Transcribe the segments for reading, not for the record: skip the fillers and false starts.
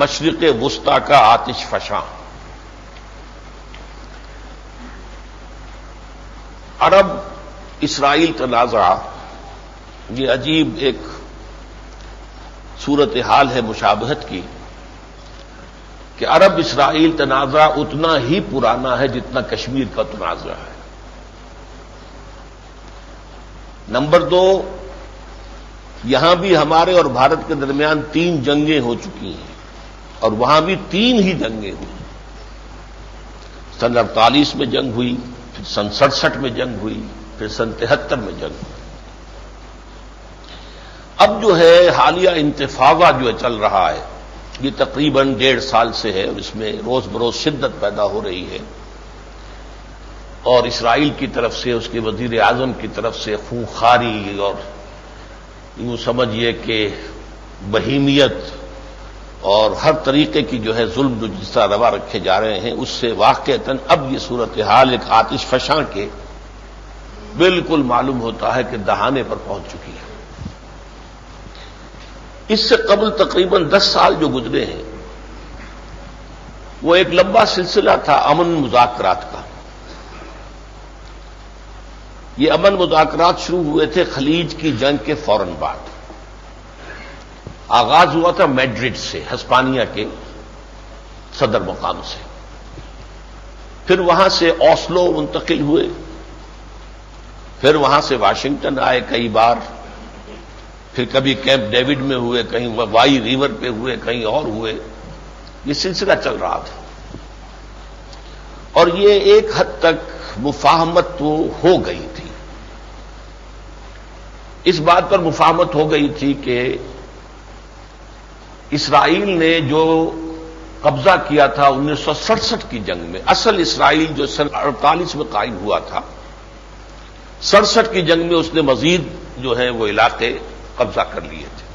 مشرق وسطی کا آتش فشاں۔ عرب اسرائیل تنازع یہ عجیب ایک صورتحال ہے مشابہت کی کہ عرب اسرائیل تنازع اتنا ہی پرانا ہے جتنا کشمیر کا تنازع ہے۔ نمبر 2، یہاں بھی ہمارے اور بھارت کے درمیان 3 جنگیں ہو چکی ہیں اور وہاں بھی 3 ہی جنگیں ہوئی۔ سن 48 میں جنگ ہوئی، پھر سن 67 میں جنگ ہوئی، پھر سن 73 میں جنگ ہوئی۔ اب جو ہے حالیہ انتفاضہ جو چل رہا ہے یہ تقریباً 1.5 سال سے ہے اور اس میں روز بروز شدت پیدا ہو رہی ہے، اور اسرائیل کی طرف سے اس کے وزیر اعظم کی طرف سے خونخواری اور یوں سمجھیے کہ بہیمیت اور ہر طریقے کی جو ہے ظلم جو جس طرح روا رکھے جا رہے ہیں، اس سے واقعتاً اب یہ صورتحال ایک آتش فشاں کے بالکل معلوم ہوتا ہے کہ دہانے پر پہنچ چکی ہے۔ اس سے قبل تقریباً 10 سال جو گزرے ہیں وہ ایک لمبا سلسلہ تھا امن مذاکرات کا۔ یہ امن مذاکرات شروع ہوئے تھے خلیج کی جنگ کے فوراً بعد۔ آغاز ہوا تھا میڈرڈ سے، ہسپانیہ کے صدر مقام سے، پھر وہاں سے اوسلو منتقل ہوئے، پھر وہاں سے واشنگٹن آئے کئی بار، پھر کبھی کیمپ ڈیوڈ میں ہوئے، کہیں وائی ریور پہ ہوئے، کہیں اور ہوئے۔ یہ سلسلہ چل رہا تھا اور یہ ایک حد تک مفاہمت تو ہو گئی تھی۔ اس بات پر مفاہمت ہو گئی تھی کہ اسرائیل نے جو قبضہ کیا تھا 1967 کی جنگ میں، اصل اسرائیل جو سن 48 میں قائم ہوا تھا، 67 کی جنگ میں اس نے مزید جو ہے وہ علاقے قبضہ کر لیے تھے،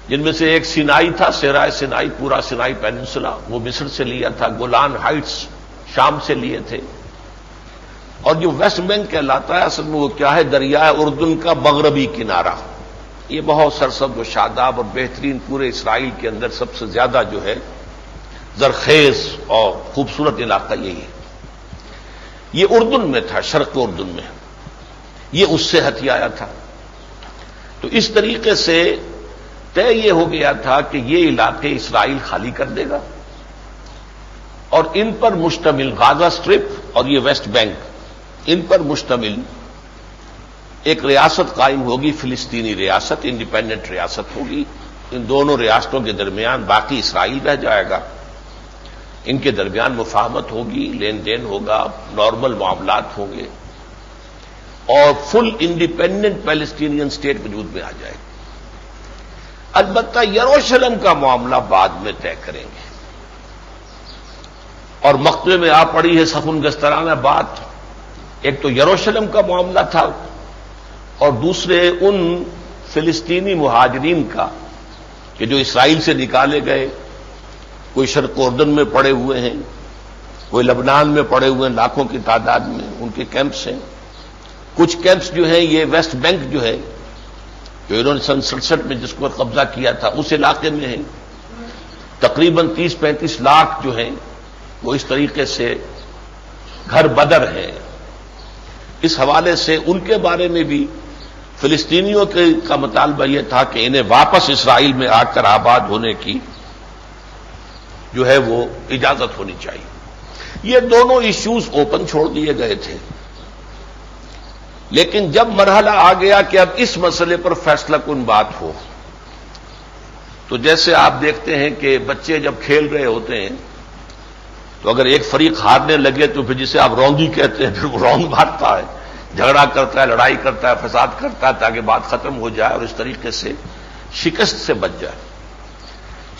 جن میں سے ایک سینائی تھا، صحرائے سینائی، پورا سینائی پیننسولا وہ مصر سے لیا تھا، گولان ہائٹس شام سے لیے تھے، اور جو ویسٹ بینک کہلاتا ہے اصل میں وہ کیا ہے، دریائے اردن کا مغربی کنارہ۔ یہ بہت سرسبز و شاداب اور بہترین پورے اسرائیل کے اندر سب سے زیادہ جو ہے زرخیز اور خوبصورت علاقہ یہی ہے۔ یہ اردن میں تھا، شرق اردن میں، یہ اس سے ہتھیایا تھا۔ تو اس طریقے سے طے یہ ہو گیا تھا کہ یہ علاقے اسرائیل خالی کر دے گا اور ان پر مشتمل غازہ سٹرپ اور یہ ویسٹ بینک، ان پر مشتمل ایک ریاست قائم ہوگی، فلسطینی ریاست، انڈیپینڈنٹ ریاست ہوگی۔ ان دونوں ریاستوں کے درمیان باقی اسرائیل رہ جائے گا، ان کے درمیان مفاہمت ہوگی، لین دین ہوگا، نارمل معاملات ہوں گے اور فل انڈیپینڈنٹ پیلسٹینین اسٹیٹ وجود میں آ جائے گی۔ البتہ یروشلم کا معاملہ بعد میں طے کریں گے، اور مقطعے میں آ پڑی ہے سخن گسترانہ بات۔ ایک تو یروشلم کا معاملہ تھا اور دوسرے ان فلسطینی مہاجرین کا کہ جو اسرائیل سے نکالے گئے، کوئی شرق اردن میں پڑے ہوئے ہیں، کوئی لبنان میں پڑے ہوئے ہیں لاکھوں کی تعداد میں، ان کے کیمپس ہیں۔ کچھ کیمپس جو ہیں یہ ویسٹ بینک جو ہے، جو انہوں نے سن 67 میں جس کو قبضہ کیا تھا اس علاقے میں ہیں۔ تقریباً 30-35 لاکھ جو ہیں وہ اس طریقے سے گھر بدر ہیں۔ اس حوالے سے ان کے بارے میں بھی فلسطینیوں کا مطالبہ یہ تھا کہ انہیں واپس اسرائیل میں آ کر آباد ہونے کی جو ہے وہ اجازت ہونی چاہیے۔ یہ دونوں ایشوز اوپن چھوڑ دیے گئے تھے، لیکن جب مرحلہ آ گیا کہ اب اس مسئلے پر فیصلہ کن بات ہو، تو جیسے آپ دیکھتے ہیں کہ بچے جب کھیل رہے ہوتے ہیں تو اگر ایک فریق ہارنے لگے تو پھر جسے آپ رونگی کہتے ہیں پھر وہ رونگ مارتا ہے، جھگڑا کرتا ہے، لڑائی کرتا ہے، فساد کرتا ہے تاکہ بات ختم ہو جائے اور اس طریقے سے شکست سے بچ جائے۔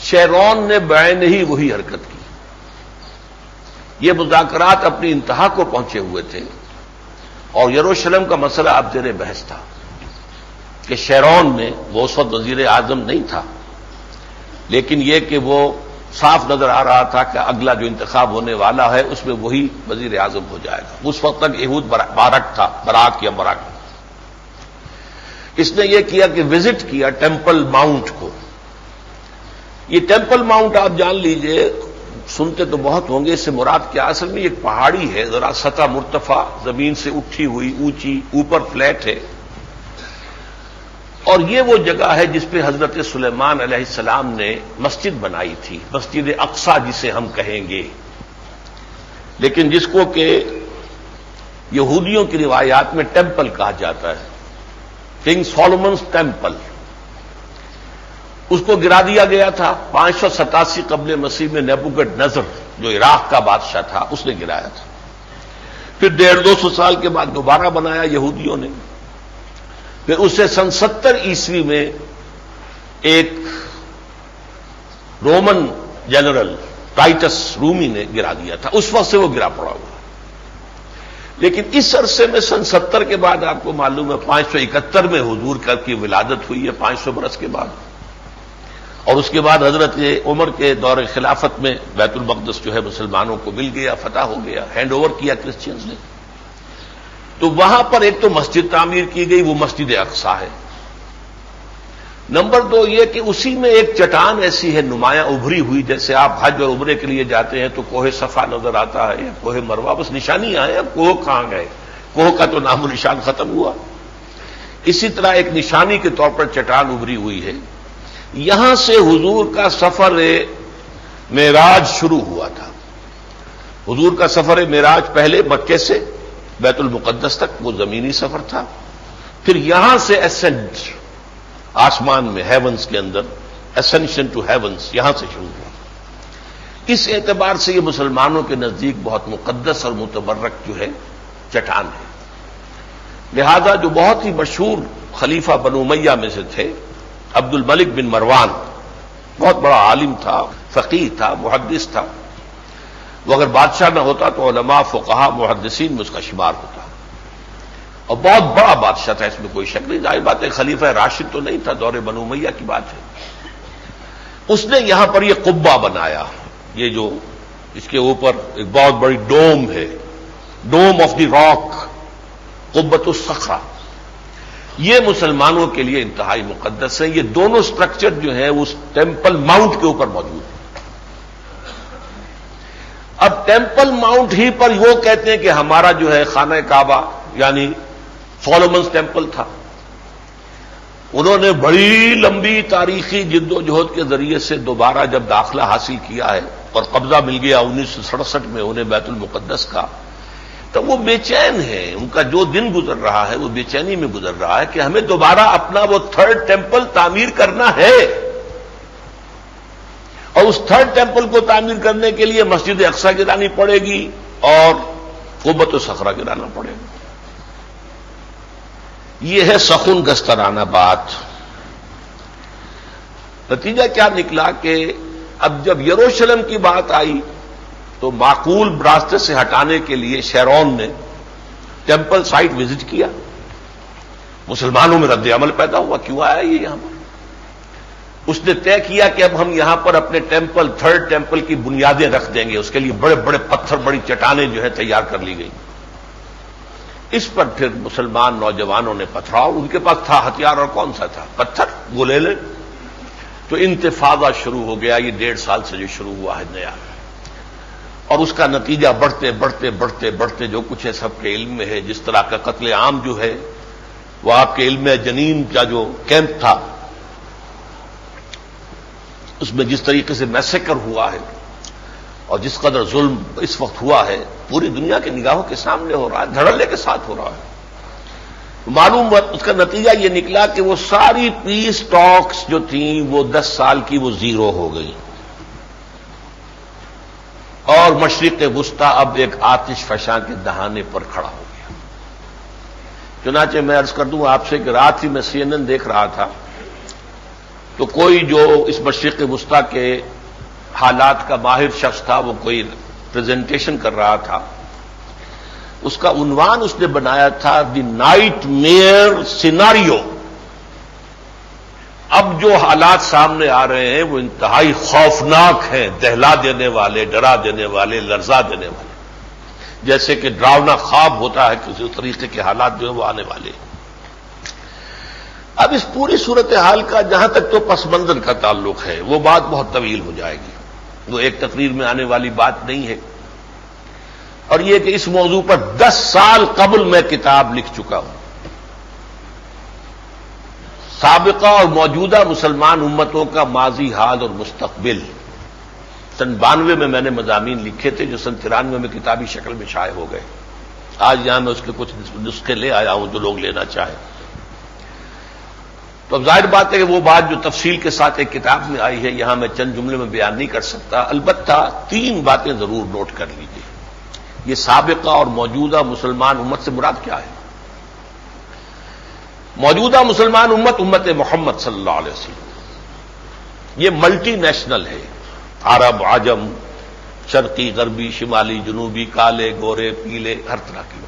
شیرون نے بعین ہی وہی حرکت کی۔ یہ مذاکرات اپنی انتہا کو پہنچے ہوئے تھے اور یروشلم کا مسئلہ اب زیر بحث تھا کہ شیرون نے، وہ اس وقت وزیر اعظم نہیں تھا، لیکن یہ کہ وہ صاف نظر آ رہا تھا کہ اگلا جو انتخاب ہونے والا ہے اس میں وہی وزیر اعظم ہو جائے گا۔ اس وقت تک ایہود بارک تھا، براک یا براک۔ اس نے یہ کیا کہ وزٹ کیا ٹیمپل ماؤنٹ کو، یہ ٹیمپل ماؤنٹ آپ جان لیجئے، سنتے تو بہت ہوں گے، اس سے مراد کیا؟ اصل میں ایک پہاڑی ہے، ذرا سطح مرتفع، زمین سے اٹھی ہوئی، اونچی، اوپر فلیٹ ہے، اور یہ وہ جگہ ہے جس پہ حضرت سلیمان علیہ السلام نے مسجد بنائی تھی، مسجد اقصی جسے ہم کہیں گے، لیکن جس کو کہ یہودیوں کی روایات میں ٹیمپل کہا جاتا ہے، کنگ سولومنز ٹیمپل، اس کو گرا دیا گیا تھا 587 قبل مسیح میں نیبوکڈ نظر جو عراق کا بادشاہ تھا اس نے گرایا تھا. پھر 150-200 سال کے بعد دوبارہ بنایا یہودیوں نے. پھر اسے سن 70 عیسوی میں ایک رومن جنرل ٹائٹس رومی نے گرا دیا تھا، اس وقت سے وہ گرا پڑا ہوا. لیکن اس عرصے میں سن 70 کے بعد آپ کو معلوم ہے 571 میں حضور کی ولادت ہوئی ہے، 500 برس کے بعد، اور اس کے بعد حضرت عمر کے دور خلافت میں بیت المقدس جو ہے مسلمانوں کو مل گیا، فتح ہو گیا، ہینڈ اوور کیا کرسچنز نے. تو وہاں پر ایک تو مسجد تعمیر کی گئی، وہ مسجد اقصی ہے. نمبر 2 یہ کہ اسی میں ایک چٹان ایسی ہے نمایاں ابھری ہوئی، جیسے آپ حج اور عمرے کے لیے جاتے ہیں تو کوہ صفا نظر آتا ہے یا کوہ مروہ، بس نشانیاں ہیں، اب کوہ کہاں گئے، کوہ کا تو نام و نشان ختم ہوا. اسی طرح ایک نشانی کے طور پر چٹان ابھری ہوئی ہے. یہاں سے حضور کا سفر معراج شروع ہوا تھا. حضور کا سفر معراج پہلے مکے سے بیت المقدس تک وہ زمینی سفر تھا، پھر یہاں سے اسینڈ آسمان میں، ہیونز کے اندر، اسینشن ٹو ہیونز یہاں سے شروع ہوا. اس اعتبار سے یہ مسلمانوں کے نزدیک بہت مقدس اور متبرک جو ہے چٹان ہے. لہذا جو بہت ہی مشہور خلیفہ بنو امیہ میں سے تھے عبد الملک بن مروان، بہت بڑا عالم تھا، فقیہ تھا، محدث تھا. وہ اگر بادشاہ نہ ہوتا تو علماء، فقہاء، محدثین میں اس کا شمار ہوتا، اور بہت بڑا بادشاہ تھا، اس میں کوئی شک نہیں. ظاہر بات ہے خلیفہ راشد تو نہیں تھا، دور بنو امیہ کی بات ہے. اس نے یہاں پر یہ قبہ بنایا، یہ جو اس کے اوپر ایک بہت بڑی ڈوم ہے، ڈوم آف دی راک، قبۃ الصخرہ. یہ مسلمانوں کے لیے انتہائی مقدس ہے. یہ دونوں سٹرکچر جو ہیں اس ٹیمپل ماؤنٹ کے اوپر موجود ہیں. اب ٹیمپل ماؤنٹ ہی پر وہ کہتے ہیں کہ ہمارا جو ہے خانہ کعبہ یعنی سولومنز ٹیمپل تھا. انہوں نے بڑی لمبی تاریخی جد و جہد کے ذریعے سے دوبارہ جب داخلہ حاصل کیا ہے اور قبضہ مل گیا 1967 میں انہیں بیت المقدس کا، تو وہ بے چین ہیں. ان کا جو دن گزر رہا ہے وہ بے چینی میں گزر رہا ہے کہ ہمیں دوبارہ اپنا وہ تھرڈ ٹیمپل تعمیر کرنا ہے، اور اس تھرڈ ٹیمپل کو تعمیر کرنے کے لیے مسجد اقصی گرانی پڑے گی اور قبۃ الصخرہ گرانا پڑے گا. یہ ہے سخن گسترانہ بات. نتیجہ کیا نکلا کہ اب جب یروشلم کی بات آئی تو معقول راستے سے ہٹانے کے لیے شیرون نے ٹیمپل سائٹ وزٹ کیا. مسلمانوں میں رد عمل پیدا ہوا، کیوں آیا یہ یہاں پر؟ اس نے طے کیا کہ اب ہم یہاں پر اپنے ٹیمپل، تھرڈ ٹیمپل کی بنیادیں رکھ دیں گے. اس کے لیے بڑے بڑے پتھر، بڑی چٹانیں جو ہے تیار کر لی گئی. اس پر پھر مسلمان نوجوانوں نے پتھراؤ، ان کے پاس تھا ہتھیار، اور کون سا تھا؟ پتھر، گولیلے. تو انتفاضہ شروع ہو گیا. یہ 1.5 سال سے جو شروع ہوا ہے نیا، اور اس کا نتیجہ بڑھتے بڑھتے بڑھتے بڑھتے جو کچھ ہے سب کے علم میں ہے. جس طرح کا قتل عام جو ہے وہ آپ کے علم میں، جنین کا جو کیمپ تھا اس میں جس طریقے سے میسیکر ہوا ہے اور جس قدر ظلم اس وقت ہوا ہے پوری دنیا کے نگاہوں کے سامنے ہو رہا ہے، دھڑلے کے ساتھ ہو رہا ہے. معلوم اس کا نتیجہ یہ نکلا کہ وہ ساری پیس ٹاکس جو تھیں وہ 10 سال کی وہ زیرو ہو گئی، اور مشرق وسطی اب ایک آتش فشاں کے دہانے پر کھڑا ہو گیا. چنانچہ میں عرض کر دوں آپ سے کہ رات ہی میں CNN دیکھ رہا تھا تو کوئی جو اس مشرق وسطی کے حالات کا ماہر شخص تھا، وہ کوئی پریزنٹیشن کر رہا تھا. اس کا عنوان اس نے بنایا تھا دی نائٹ میئر سیناریو. اب جو حالات سامنے آ رہے ہیں وہ انتہائی خوفناک ہیں، دہلا دینے والے، ڈرا دینے والے، لرزا دینے والے، جیسے کہ ڈراؤنا خواب ہوتا ہے کسی طریقے کے حالات جو ہیں وہ آنے والے. اب اس پوری صورتحال کا جہاں تک تو پس منظر کا تعلق ہے وہ بات بہت طویل ہو جائے گی، وہ ایک تقریر میں آنے والی بات نہیں ہے، اور یہ کہ اس موضوع پر 10 سال قبل میں کتاب لکھ چکا ہوں۔ سابقہ اور موجودہ مسلمان امتوں کا ماضی، حال اور مستقبل، سن 92 میں نے مضامین لکھے تھے جو سن 93 میں کتابی شکل میں شائع ہو گئے۔ آج یہاں میں اس کے کچھ نسخے لے آیا ہوں جو لوگ لینا چاہیں۔ تو اب ظاہر بات ہے کہ وہ بات جو تفصیل کے ساتھ ایک کتاب میں آئی ہے یہاں میں چند جملے میں بیان نہیں کر سکتا، البتہ 3 باتیں ضرور نوٹ کر لیجیے۔ یہ سابقہ اور موجودہ مسلمان امت سے مراد کیا ہے؟ موجودہ مسلمان امت، امت محمد صلی اللہ علیہ وسلم، یہ ملٹی نیشنل ہے، عرب، عجم، شرقی، غربی، شمالی، جنوبی، کالے، گورے، پیلے، ہر طرح کی۔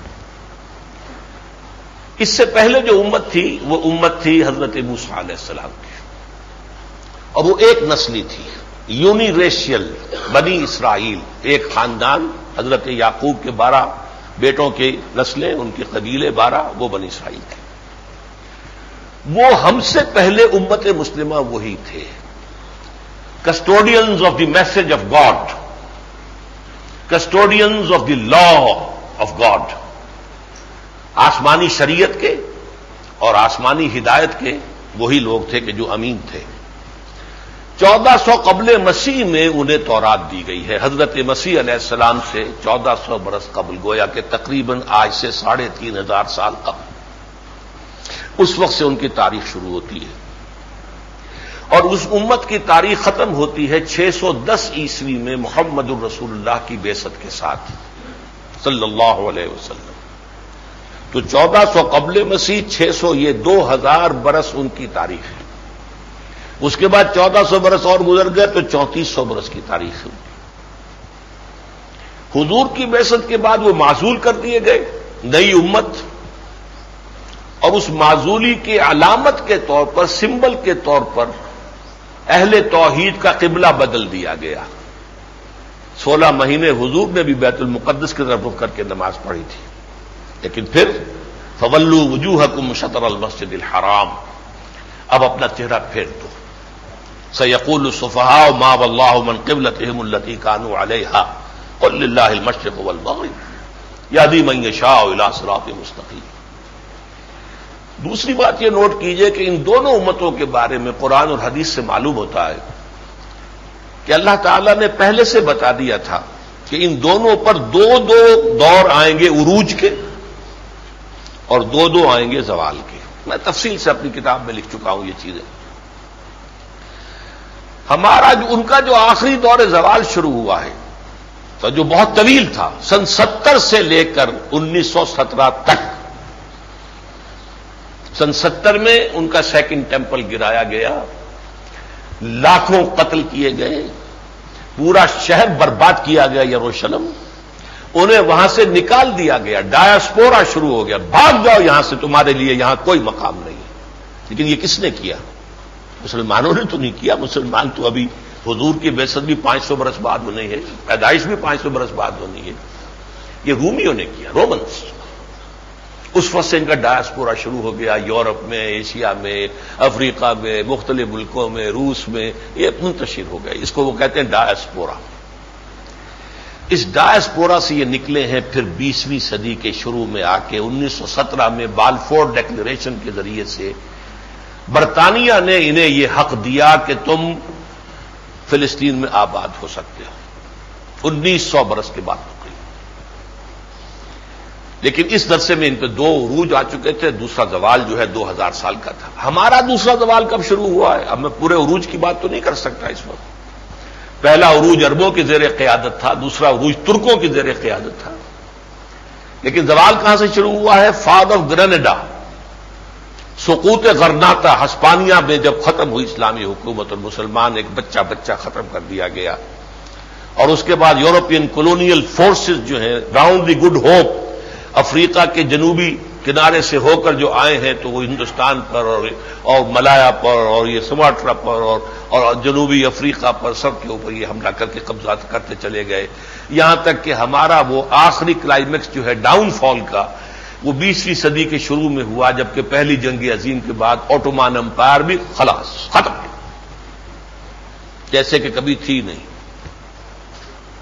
اس سے پہلے جو امت تھی وہ امت تھی حضرت موسیٰ علیہ السلام کی، اور وہ ایک نسلی تھی، یونی ریشیل، بنی اسرائیل، ایک خاندان، حضرت یعقوب کے 12 بیٹوں کی نسلیں، ان کے قبیلے 12، وہ بنی اسرائیل تھے۔ وہ ہم سے پہلے امت مسلمہ وہی تھے، custodians of the message of God, custodians of the law of God, آسمانی شریعت کے اور آسمانی ہدایت کے وہی لوگ تھے کہ جو امین تھے۔ 1400 قبل مسیح میں انہیں تورات دی گئی ہے، حضرت مسیح علیہ السلام سے 1400 برس قبل، گویا کہ تقریباً آج سے 3500 سال قبل۔ اس وقت سے ان کی تاریخ شروع ہوتی ہے، اور اس امت کی تاریخ ختم ہوتی ہے 610 عیسوی میں محمد الرسول اللہ کی بعثت کے ساتھ صلی اللہ علیہ وسلم۔ تو 1400 قبل مسیح، 600، یہ 2000 برس ان کی تاریخ ہے۔ اس کے بعد 1400 برس اور گزر گئے تو 3400 برس کی تاریخ ہے۔ حضور کی بعثت کے بعد وہ معزول کر دیے گئے، نئی امت، اور اس معزولی کی علامت کے طور پر، سمبل کے طور پر اہل توحید کا قبلہ بدل دیا گیا۔ 16 مہینے حضور نے بھی بیت المقدس کی طرف رخ کر کے نماز پڑھی تھی، لیکن پھر فولوا وجوہکم شطر المسجد الحرام، اب اپنا چہرہ پھیر دو۔ سیقول السفہاء ما واللہ من قبلتہم التی کانوا علیہا قل للہ المشرق والمغرب یہدی من یشاء الی صراط مستقیم۔ دوسری بات یہ نوٹ کیجئے کہ ان دونوں امتوں کے بارے میں قرآن اور حدیث سے معلوم ہوتا ہے کہ اللہ تعالیٰ نے پہلے سے بتا دیا تھا کہ ان دونوں پر 2 دور آئیں گے عروج کے، اور 2 آئیں گے زوال کے۔ میں تفصیل سے اپنی کتاب میں لکھ چکا ہوں یہ چیزیں۔ ہمارا ان کا جو آخری دور زوال شروع ہوا ہے تو جو بہت طویل تھا، سن 70 سے لے کر 1917 تک۔ سن 70 میں ان کا سیکنڈ ٹیمپل گرایا گیا، لاکھوں قتل کیے گئے، پورا شہر برباد کیا گیا یروشلم، انہیں وہاں سے نکال دیا گیا، ڈایاسپورا شروع ہو گیا، بھاگ جاؤ یہاں سے، تمہارے لیے یہاں کوئی مقام نہیں ہے۔ لیکن یہ کس نے کیا؟ مسلمانوں نے تو نہیں کیا۔ مسلمان تو ابھی، حضور کی بعثت بھی 500 برس بعد ہونی ہے، پیدائش بھی 500 برس بعد ہونی ہے۔ یہ رومیوں نے کیا، رومنس۔ اس وقت سے ان کا ڈایاسپورا شروع ہو گیا، یورپ میں، ایشیا میں، افریقہ میں، مختلف ملکوں میں، روس میں، یہ منتشر ہو گئے۔ اس کو وہ کہتے ہیں ڈایاسپورا۔ اس ڈایاسپورا سے یہ نکلے ہیں پھر 20ویں صدی کے شروع میں آ کے 1917 میں بالفور ڈیکلریشن کے ذریعے سے برطانیہ نے انہیں یہ حق دیا کہ تم فلسطین میں آباد ہو سکتے ہو، 1900 برس کے بعد تقریباً۔ لیکن اس درسے میں ان پہ 2 عروج آ چکے تھے، دوسرا زوال جو ہے 2000 سال کا تھا۔ ہمارا دوسرا زوال کب شروع ہوا ہے؟ اب میں پورے عروج کی بات تو نہیں کر سکتا اس وقت۔ پہلا عروج عربوں کی زیر قیادت تھا، دوسرا عروج ترکوں کی زیر قیادت تھا۔ لیکن زوال کہاں سے شروع ہوا ہے؟ فال آف گرینیڈا، سقوط غرناطہ، ہسپانیہ میں جب ختم ہوئی اسلامی حکومت اور مسلمان ایک بچہ ختم کر دیا گیا، اور اس کے بعد یورپین کولونیل فورسز جو ہیں راؤنڈ دی گڈ ہوپ افریقہ کے جنوبی کنارے سے ہو کر جو آئے ہیں تو وہ ہندوستان پر اور ملایا پر اور یہ سماٹرا پر اور جنوبی افریقہ پر سب کے اوپر یہ حملہ کر کے قبضات کرتے چلے گئے، یہاں تک کہ ہمارا وہ آخری کلائمیکس جو ہے ڈاؤن فال کا وہ 20ویں صدی کے شروع میں ہوا، جبکہ پہلی جنگ عظیم کے بعد اوٹومان امپائر بھی خلاص ختم، جیسے کہ کبھی تھی نہیں،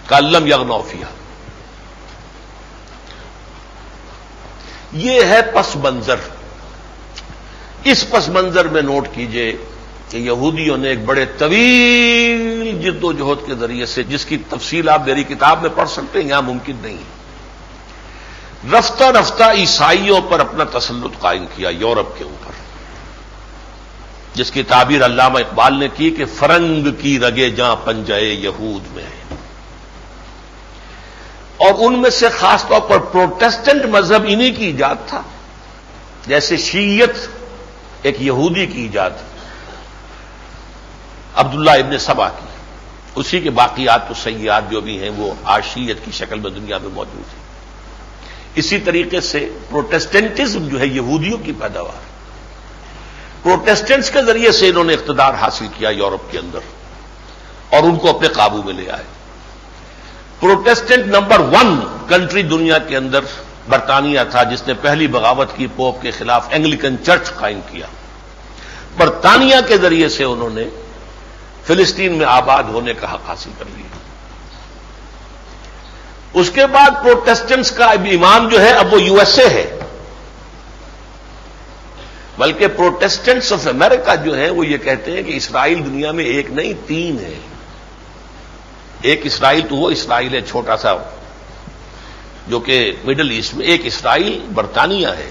کالم یغنوا فیہا۔ یہ ہے پس منظر۔ اس پس منظر میں نوٹ کیجئے کہ یہودیوں نے ایک بڑے طویل جد و جہد کے ذریعے سے، جس کی تفصیل آپ میری کتاب میں پڑھ سکتے ہیں، یہاں ممکن نہیں، رفتہ رفتہ عیسائیوں پر اپنا تسلط قائم کیا، یورپ کے اوپر، جس کی تعبیر علامہ اقبال نے کی کہ فرنگ کی رگے جاں پنجائے یہود میں ہے۔ اور ان میں سے خاص طور پر پروٹسٹنٹ مذہب انہی کی ایجاد تھا، جیسے شیعت ایک یہودی کی ایجاد، عبداللہ ابن سبا کی، اسی کے باقیات و سیئات جو بھی ہیں وہ آج شیعت کی شکل میں دنیا میں موجود ہیں۔ اسی طریقے سے پروٹسٹنٹزم جو ہے یہودیوں کی پیداوار، پروٹسٹنٹس کے ذریعے سے انہوں نے اقتدار حاصل کیا یورپ کے اندر اور ان کو اپنے قابو میں لے آئے۔ پروٹسٹنٹ نمبر 1 کنٹری دنیا کے اندر برطانیہ تھا، جس نے پہلی بغاوت کی، پوپ کے خلاف اینگلیکن چرچ قائم کیا۔ برطانیہ کے ذریعے سے انہوں نے فلسطین میں آباد ہونے کا حق حاصل کر لیا۔ اس کے بعد پروٹسٹنٹس کا امام جو ہے اب وہ یو ایس اے ہے، بلکہ پروٹسٹنٹس آف امریکہ جو ہیں وہ یہ کہتے ہیں کہ اسرائیل دنیا میں ایک نہیں 3 ہے۔ ایک اسرائیل تو وہ اسرائیل ہے چھوٹا سا جو کہ مڈل ایسٹ میں، ایک اسرائیل برطانیہ ہے،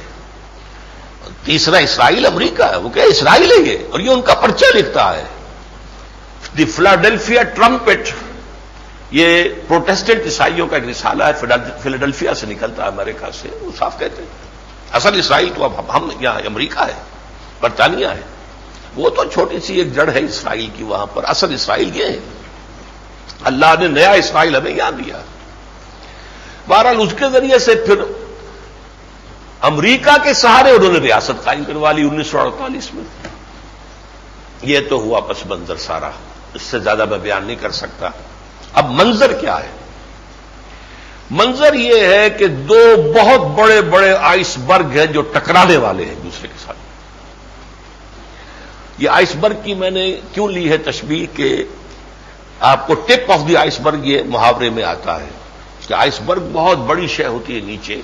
تیسرا اسرائیل امریکہ ہے۔ وہ کہ اسرائیل ہے یہ، اور یہ ان کا پرچہ لکھتا ہے، دی فلاڈیلفیا ٹرمپٹ، یہ پروٹسٹنٹ عیسائیوں کا ایک رسالہ ہے، فلاڈیلفیا سے نکلتا ہے امریکہ سے۔ وہ صاف کہتے ہیں اصل اسرائیل تو اب ہم یہاں امریکہ ہے، برطانیہ ہے، وہ تو چھوٹی سی ایک جڑ ہے اسرائیل کی وہاں پر، اصل اسرائیل یہ ہے، اللہ نے نیا اسرائیل ہمیں یہاں دیا۔ بہرحال اس کے ذریعے سے پھر امریکہ کے سہارے انہوں نے ریاست قائم کروا لی 1948 میں۔ یہ تو ہوا پس منظر سارا، اس سے زیادہ میں بیان نہیں کر سکتا۔ اب منظر کیا ہے؟ منظر یہ ہے کہ 2 بہت بڑے بڑے آئس برگ ہیں جو ٹکرانے والے ہیں دوسرے کے ساتھ۔ یہ آئس برگ کی میں نے کیوں لی ہے تشبیہ کہ آپ کو ٹپ آف دی آئس برگ یہ محاورے میں آتا ہے کہ آئس برگ بہت بڑی شے ہوتی ہے نیچے،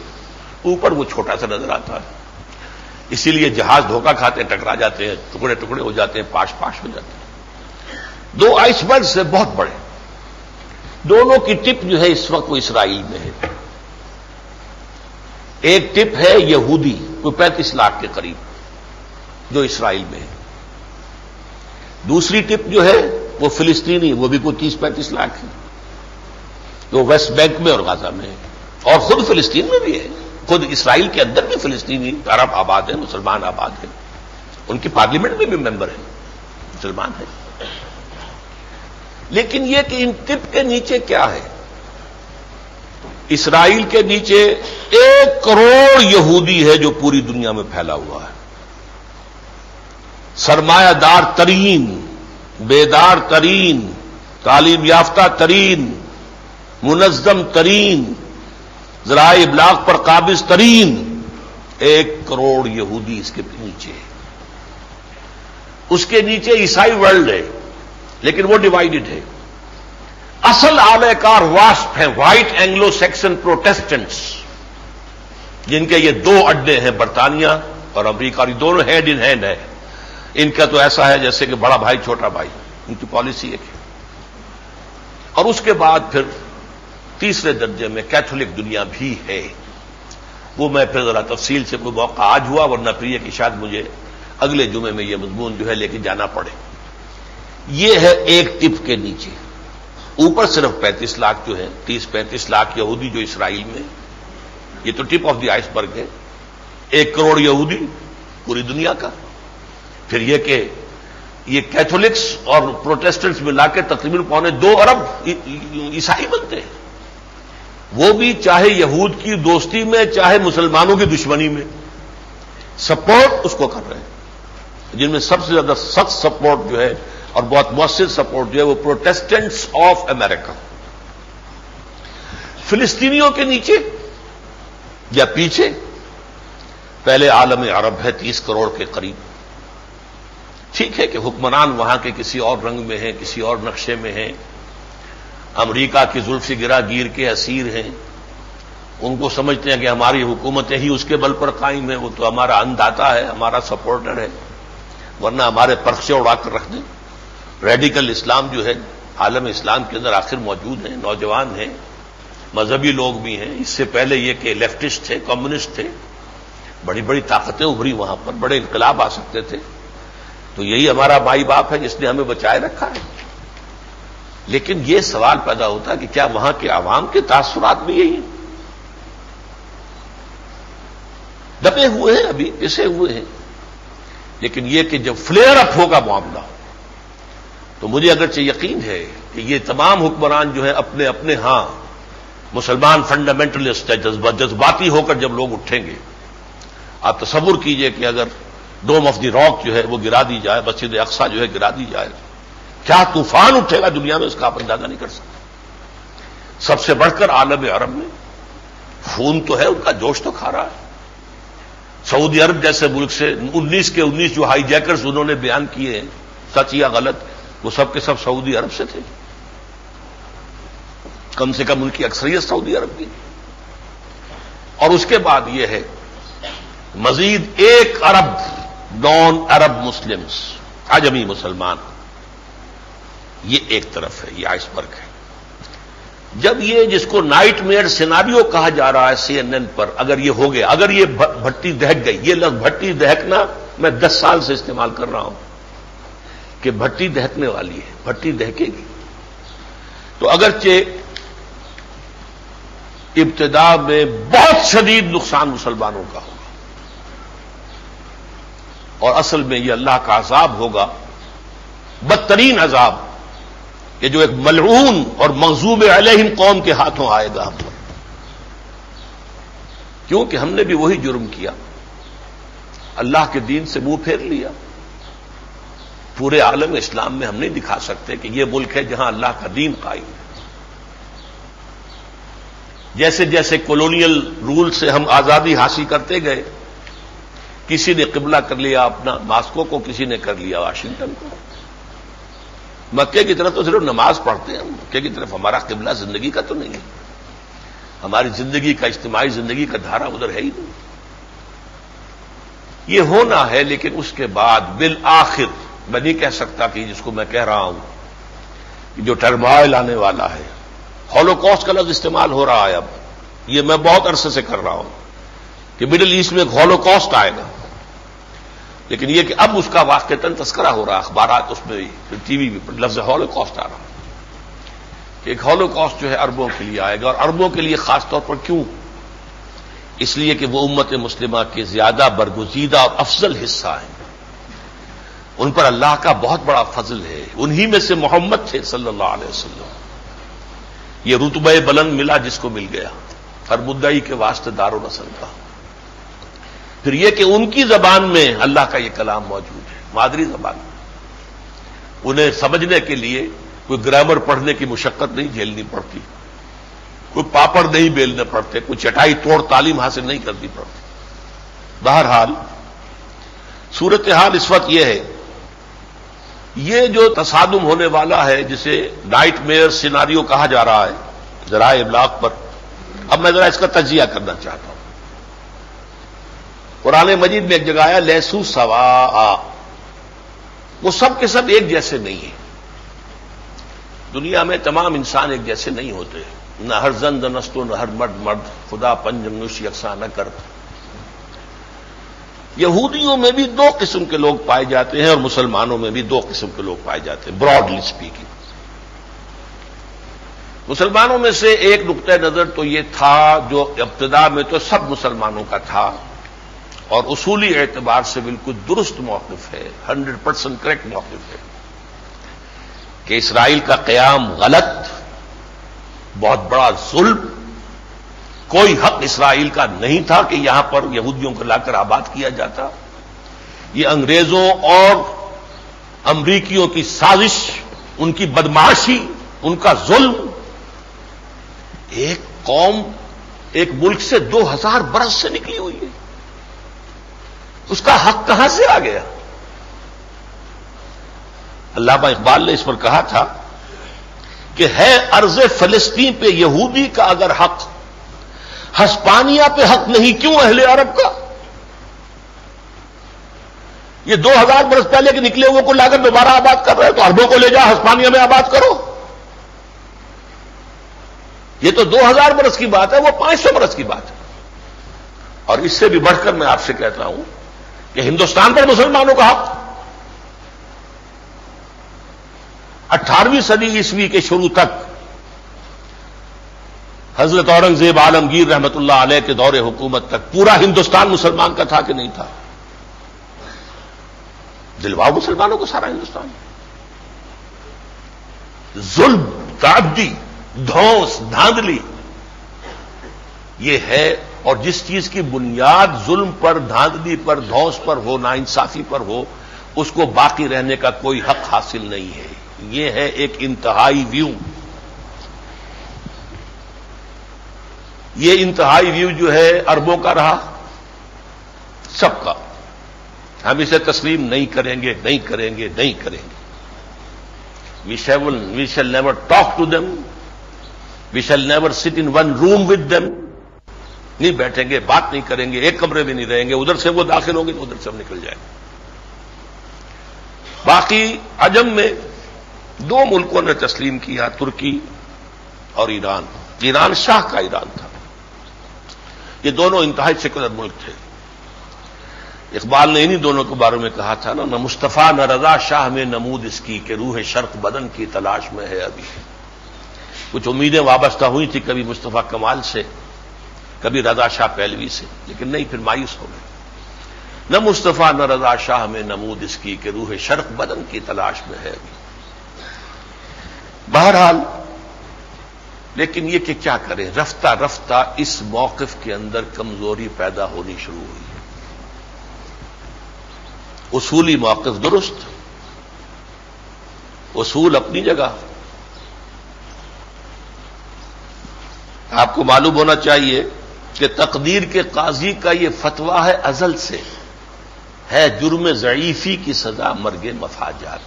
اوپر وہ چھوٹا سا نظر آتا ہے، اسی لیے جہاز دھوکہ کھاتے ہیں، ٹکرا جاتے ہیں، ٹکڑے ٹکڑے ہو جاتے ہیں، پاش پاش ہو جاتے ہیں۔ 2 آئس برگ سے بہت بڑے، دونوں کی ٹپ جو ہے اس وقت وہ اسرائیل میں ہے۔ ایک ٹپ ہے یہودی، کوئی 35 لاکھ کے قریب، جو اسرائیل میں ہے۔ دوسری ٹپ جو ہے وہ فلسطینی، وہ بھی کوئی 30-35 لاکھ ہے، جو ویسٹ بینک میں اور غزہ میں ہے، اور خود فلسطین میں بھی ہے، خود اسرائیل کے اندر بھی فلسطینی عرب آباد ہیں، مسلمان آباد ہیں، ان کی پارلیمنٹ میں بھی ممبر ہیں، مسلمان ہیں۔ لیکن یہ کہ ان ٹپ کے نیچے کیا ہے؟ اسرائیل کے نیچے 1 کروڑ یہودی ہے جو پوری دنیا میں پھیلا ہوا ہے، سرمایہ دار ترین، بیدار ترین، تعلیم یافتہ ترین، منظم ترین، ذرائع ابلاغ پر قابض ترین 1 کروڑ یہودی اس کے نیچے ہے۔ اس کے نیچے عیسائی ورلڈ ہے، لیکن وہ ڈیوائیڈڈ ہے۔ اصل آلہ کار واسپ ہیں، وائٹ اینگلو سیکسن پروٹسٹنٹس، جن کے یہ 2 اڈے ہیں، برطانیہ اور امریکہ، اور یہ دونوں ہینڈ ان ہینڈ ہے۔ ان کا تو ایسا ہے جیسے کہ بڑا بھائی چھوٹا بھائی، ان کی پالیسی ایک ہے۔ اور اس کے بعد پھر تیسرے درجے میں کیتھولک دنیا بھی ہے، وہ میں پھر ذرا تفصیل سے، کوئی موقع آج ہوا ورنہ پھر یہ کہ شاید مجھے اگلے جمعے میں یہ مضمون جو ہے لے کے جانا پڑے۔ یہ ہے ایک ٹپ کے نیچے، اوپر صرف 35 لاکھ جو ہے، 30-35 لاکھ یہودی جو اسرائیل میں، یہ تو ٹپ آف دی آئس برگ ہے۔ 1 کروڑ یہودی پوری دنیا کا، پھر یہ کہ یہ کیتھولکس اور پروٹسٹنٹس ملا کے تقریباً 2.25 ارب عیسائی بنتے ہیں، وہ بھی چاہے یہود کی دوستی میں چاہے مسلمانوں کی دشمنی میں سپورٹ اس کو کر رہے ہیں، جن میں سب سے زیادہ سخت سپورٹ جو ہے اور بہت مؤثر سپورٹ جو ہے وہ پروٹسٹنٹس آف امریکہ۔ فلسطینیوں کے نیچے یا پیچھے پہلے عالم عرب ہے 30 کروڑ کے قریب. ٹھیک ہے کہ حکمران وہاں کے کسی اور رنگ میں ہیں، کسی اور نقشے میں ہیں، امریکہ کی زلف گرا گیر کے اسیر ہیں، ان کو سمجھتے ہیں کہ ہماری حکومتیں ہی اس کے بل پر قائم ہیں، وہ تو ہمارا انداتا ہے، ہمارا سپورٹر ہے، ورنہ ہمارے پرخچے اڑا کر رکھ دیں. ریڈیکل اسلام جو ہے عالم اسلام کے اندر آخر موجود ہیں، نوجوان ہیں، مذہبی لوگ بھی ہیں. اس سے پہلے یہ کہ لیفٹسٹ تھے، کمیونسٹ تھے، بڑی بڑی طاقتیں ابھری وہاں پر، بڑے انقلاب آ سکتے تھے. تو یہی ہمارا مائی باپ ہے جس نے ہمیں بچائے رکھا ہے. لیکن یہ سوال پیدا ہوتا ہے کہ کیا وہاں کے عوام کے تاثرات بھی یہی ہیں؟ دبے ہوئے ہیں، ابھی پسے ہوئے ہیں. لیکن یہ کہ جب فلیئر اپ ہوگا معاملہ تو مجھے اگرچہ یقین ہے کہ یہ تمام حکمران جو ہیں اپنے اپنے ہاں مسلمان فنڈامنٹلسٹ ہے، جذباتی ہو کر جب لوگ اٹھیں گے. آپ تصور کیجئے کہ اگر ڈوم آف دی راک جو ہے وہ گرا دی جائے، مسجد اقصی جو ہے گرا دی جائے، کیا طوفان اٹھے گا دنیا میں، اس کا آپ اندازہ نہیں کر سکتے. سب سے بڑھ کر عالم عرب میں خون تو ہے، ان کا جوش تو کھا رہا ہے. سعودی عرب جیسے ملک سے 19 کے 19 جو ہائی جیکرز انہوں نے بیان کیے ہیں، سچ یا غلط، وہ سب کے سب سعودی عرب سے تھے. کم سے کم ان کی اکثریت سعودی عرب کی. اور اس کے بعد یہ ہے مزید 1 ارب نان عرب مسلمز، عجمی مسلمان. یہ ایک طرف ہے، یہ آئس برگ ہے. جب یہ جس کو نائٹ میئر سیناریو کہا جا رہا ہے CNN پر، اگر یہ ہو گیا، اگر یہ بھٹی دہک گئی، یہ لفظ بھٹی دہکنا میں 10 سال سے استعمال کر رہا ہوں کہ بھٹی دہکنے والی ہے، بھٹی دہکے گی. تو اگرچہ ابتدا میں بہت شدید نقصان مسلمانوں کا ہوگا، اور اصل میں یہ اللہ کا عذاب ہوگا، بدترین عذاب، کہ جو ایک ملعون اور مغضوب علیہم قوم کے ہاتھوں آئے گا ہم پر. کیونکہ ہم نے بھی وہی جرم کیا، اللہ کے دین سے منہ پھیر لیا. پورے عالم اسلام میں ہم نہیں دکھا سکتے کہ یہ ملک ہے جہاں اللہ کا دین قائم ہے. جیسے جیسے کولونیل رول سے ہم آزادی حاصل کرتے گئے، کسی نے قبلہ کر لیا اپنا ماسکو کو، کسی نے کر لیا واشنگٹن کو. مکے کی طرف تو صرف نماز پڑھتے ہیں، مکے کی طرف ہمارا قبلہ زندگی کا تو نہیں ہے. ہماری زندگی کا، اجتماعی زندگی کا دھارا ادھر ہے ہی نہیں. یہ ہونا ہے، لیکن اس کے بعد بالآخر میں نہیں کہہ سکتا کہ جس کو میں کہہ رہا ہوں کہ جو ٹرمائل آنے والا ہے، ہولوکاسٹ کا لفظ استعمال ہو رہا ہے اب، یہ میں بہت عرصے سے کر رہا ہوں کہ مڈل ایسٹ میں ایک ہولوکاسٹ آئے گا. لیکن یہ کہ اب اس کا واقعتاً تذکرہ ہو رہا، اخبارات اس میں بھی، ٹی وی بھی لفظ ہولوکاسٹ آ رہا کہ ایک ہولوکاسٹ جو ہے عربوں کے لیے آئے گا. اور عربوں کے لیے خاص طور پر کیوں؟ اس لیے کہ وہ امت مسلمہ کے زیادہ برگزیدہ اور افضل حصہ ہیں. ان پر اللہ کا بہت بڑا فضل ہے، انہی میں سے محمد تھے صلی اللہ علیہ وسلم. یہ رتبہ بلند ملا جس کو مل گیا، ہر مدعی کے واسطے دار و نسل کا. پھر یہ کہ ان کی زبان میں اللہ کا یہ کلام موجود ہے، مادری زبان میں. انہیں سمجھنے کے لیے کوئی گرامر پڑھنے کی مشقت نہیں جھیلنی پڑتی، کوئی پاپڑ نہیں بیلنے پڑتے، کوئی چٹائی توڑ تعلیم حاصل نہیں کرنی پڑتی. بہرحال صورتحال اس وقت یہ ہے، یہ جو تصادم ہونے والا ہے جسے نائٹ میئر سیناریو کہا جا رہا ہے ذرائع ابلاغ پر، اب میں ذرا اس کا تجزیہ کرنا چاہتا ہوں. قرآن مجید میں ایک جگہ آیا لیسو سواء، وہ سب کے سب ایک جیسے نہیں ہیں. دنیا میں تمام انسان ایک جیسے نہیں ہوتے، نہ ہر زن دنستو، نہ ہر مرد مرد، خدا پنجنگوش یکساں نہ کر. یہودیوں میں بھی 2 قسم کے لوگ پائے جاتے ہیں اور مسلمانوں میں بھی 2 قسم کے لوگ پائے جاتے ہیں، براڈلی اسپیکنگ. مسلمانوں میں سے ایک نقطہ نظر تو یہ تھا جو ابتدا میں تو سب مسلمانوں کا تھا اور اصولی اعتبار سے بالکل درست موقف ہے، 100% کریکٹ موقف ہے، کہ اسرائیل کا قیام غلط، بہت بڑا ظلم. کوئی حق اسرائیل کا نہیں تھا کہ یہاں پر یہودیوں کو لا کر آباد کیا جاتا. یہ انگریزوں اور امریکیوں کی سازش، ان کی بدمعاشی، ان کا ظلم. ایک قوم ایک ملک سے 2000 برس سے نکلی ہوئی ہے، اس کا حق کہاں سے آ گیا؟ علامہ اقبال نے اس پر کہا تھا کہ ہے ارض فلسطین پہ یہودی کا اگر حق، ہسپانیہ پہ حق نہیں کیوں اہل عرب کا؟ یہ 2000 برس پہلے کے نکلے ہوئے کو لا کر دوبارہ آباد کر رہے ہیں، تو عربوں کو لے جا ہسپانیہ میں آباد کرو۔ یہ تو 2000 برس کی بات ہے، وہ 500 برس کی بات ہے۔ اور اس سے بھی بڑھ کر میں آپ سے کہتا ہوں کہ ہندوستان پر مسلمانوں کا حق 18ویں صدی عیسوی کے شروع تک حضرت اورنگزیب عالمگیر رحمت اللہ علیہ کے دور حکومت تک پورا ہندوستان مسلمان کا تھا کہ نہیں تھا؟ دلواؤ مسلمانوں کو سارا ہندوستان۔ ظلم، تعدی، دھوس، دھاندلی یہ ہے، اور جس چیز کی بنیاد ظلم پر، دھاندلی پر، دھوس پر ہو، ناانصافی پر ہو، اس کو باقی رہنے کا کوئی حق حاصل نہیں ہے۔ یہ ہے ایک انتہائی ویو۔ یہ انتہائی ویو جو ہے عربوں کا رہا، سب کا۔ ہم اسے تسلیم نہیں کریں گے، نہیں کریں گے، نہیں کریں گے۔ We shall never talk to them. We shall never sit in one room with them. نہیں بیٹھیں گے، بات نہیں کریں گے، ایک کمرے میں نہیں رہیں گے، ادھر سے وہ داخل ہوں گے تو ادھر سے ہم نکل جائیں گے۔ باقی عجم میں 2 ملکوں نے تسلیم کیا، ترکی اور ایران۔ ایران شاہ کا ایران تھا۔ یہ دونوں انتہائی سیکولر ملک تھے۔ اقبال نے انہی دونوں کے بارے میں کہا تھا نہ مصطفیٰ نہ رضا شاہ میں نمود اس کی کہ روح شرق بدن کی تلاش میں ہے ابھی۔ کچھ امیدیں وابستہ ہوئی تھی، کبھی مصطفیٰ کمال سے، کبھی رضا شاہ پہلوی سے، لیکن نہیں، پھر مایوس ہو گئے۔ نہ مصطفیٰ نہ رضا شاہ میں نمود اس کی کہ روح شرق بدن کی تلاش میں ہے ابھی۔ بہرحال لیکن یہ کہ کیا کریں، رفتہ رفتہ اس موقف کے اندر کمزوری پیدا ہونی شروع ہوئی۔ اصولی موقف درست، اصول اپنی جگہ۔ آپ کو معلوم ہونا چاہیے کہ تقدیر کے قاضی کا یہ فتویٰ ہے ازل سے، ہے جرم ضعیفی کی سزا مرگ مفاجات۔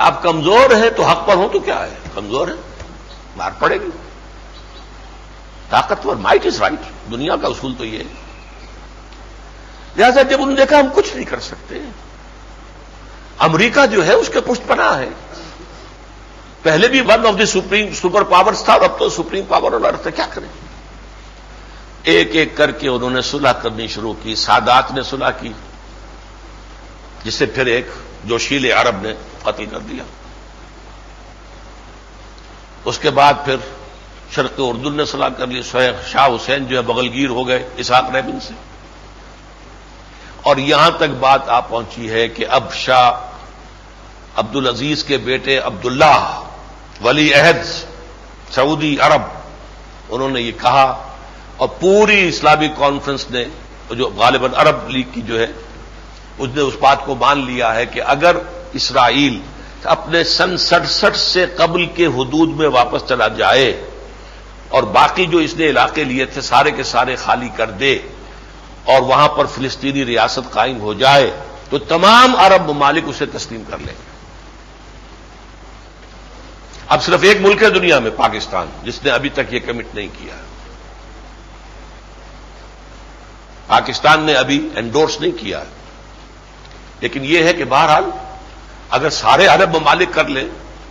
آپ کمزور ہیں تو حق پر ہوں تو کیا ہے، کمزور ہے مار پڑے گی۔ طاقتور، مائٹ از رائٹ، دنیا کا اصول تو یہ ہے۔ لہذا جب انہوں نے دیکھا ہم کچھ نہیں کر سکتے، امریکہ جو ہے اس کے پشت پناہ ہے، پہلے بھی one of the super powers تھا اور اب تو سپریم پاور آن ارتھ ہے، کیا کریں؟ ایک ایک کر کے انہوں نے صلح کرنی شروع کی۔ سادات نے صلح کی، جسے پھر ایک جوشیل عرب نے قتل کر دیا۔ اس کے بعد پھر شرق اردن نے صلح کر لی، شاہ حسین جو ہے بغلگیر ہو گئے اسحاق ریبن سے، اور یہاں تک بات آ پہنچی ہے کہ اب شاہ عبد العزیز کے بیٹے عبداللہ ولی عہد سعودی عرب، انہوں نے یہ کہا، اور پوری اسلامی کانفرنس نے جو غالباً عرب لیگ کی جو ہے اس نے اس بات کو مان لیا ہے کہ اگر اسرائیل اپنے سن 67 سے قبل کے حدود میں واپس چلا جائے اور باقی جو اس نے علاقے لیے تھے سارے کے سارے خالی کر دے اور وہاں پر فلسطینی ریاست قائم ہو جائے تو تمام عرب ممالک اسے تسلیم کر لیں گے۔ اب صرف ایک ملک ہے دنیا میں، پاکستان، جس نے ابھی تک یہ کمٹ نہیں کیا۔ پاکستان نے ابھی انڈورس نہیں کیا، لیکن یہ ہے کہ بہرحال اگر سارے عرب ممالک کر لیں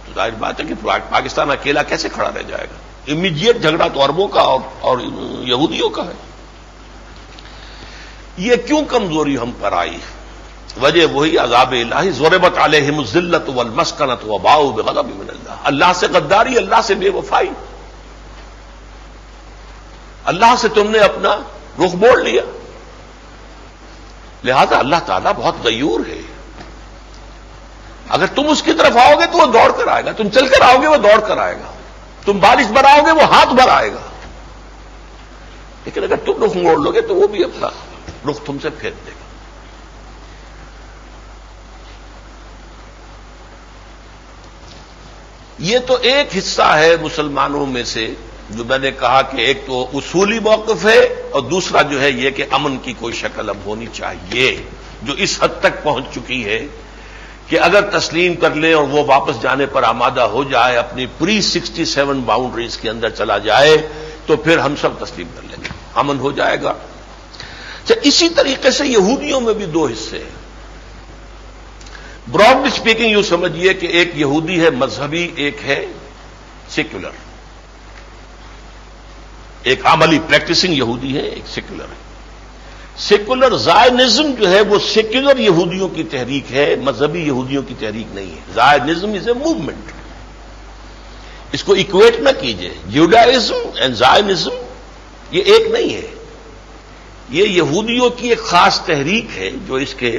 تو ظاہر بات ہے کہ پاکستان اکیلا کیسے کھڑا رہ جائے گا۔ امیڈیٹ جھگڑا تو عربوں کا اور یہودیوں کا ہے۔ یہ کیوں کمزوری ہم پر آئی؟ وجہ وہی عذاب الہی، ضربت علیہم الذلۃ والمسکنۃ وباؤوا بغضب من اللہ، اللہ سے غداری، اللہ سے بے وفائی، اللہ سے تم نے اپنا رخ موڑ لیا۔ لہذا اللہ تعالیٰ بہت غیور ہے، اگر تم اس کی طرف آؤ گے تو وہ دوڑ کر آئے گا، تم چل کر آؤ گے وہ دوڑ کر آئے گا، تم بارش بھراؤ گے وہ ہاتھ بھر آئے گا، لیکن اگر تم رخ موڑ لو گے تو وہ بھی اپنا رخ تم سے پھیر دے گا۔ یہ تو ایک حصہ ہے مسلمانوں میں سے جو میں نے کہا کہ ایک تو اصولی موقف ہے اور دوسرا جو ہے یہ کہ امن کی کوئی شکل اب ہونی چاہیے، جو اس حد تک پہنچ چکی ہے کہ اگر تسلیم کر لے اور وہ واپس جانے پر آمادہ ہو جائے، اپنی پری 67 باؤنڈریز کے اندر چلا جائے، تو پھر ہم سب تسلیم کر لیں گے، امن ہو جائے گا۔ اسی طریقے سے یہودیوں میں بھی دو حصے ہیں۔ براڈلی اسپیکنگ یوں سمجھیے کہ ایک یہودی ہے مذہبی، ایک ہے سیکولر، ایک عملی پریکٹسنگ یہودی ہے، ایک سیکولر ہے۔ سیکولر زائنزم جو ہے وہ سیکولر یہودیوں کی تحریک ہے، مذہبی یہودیوں کی تحریک نہیں ہے۔ زائنزم از اے موومنٹ، اس کو ایکویٹ نہ کیجئے۔ جوڈائزم اینڈ زائنزم یہ ایک نہیں ہے، یہ یہودیوں کی ایک خاص تحریک ہے جو اس کے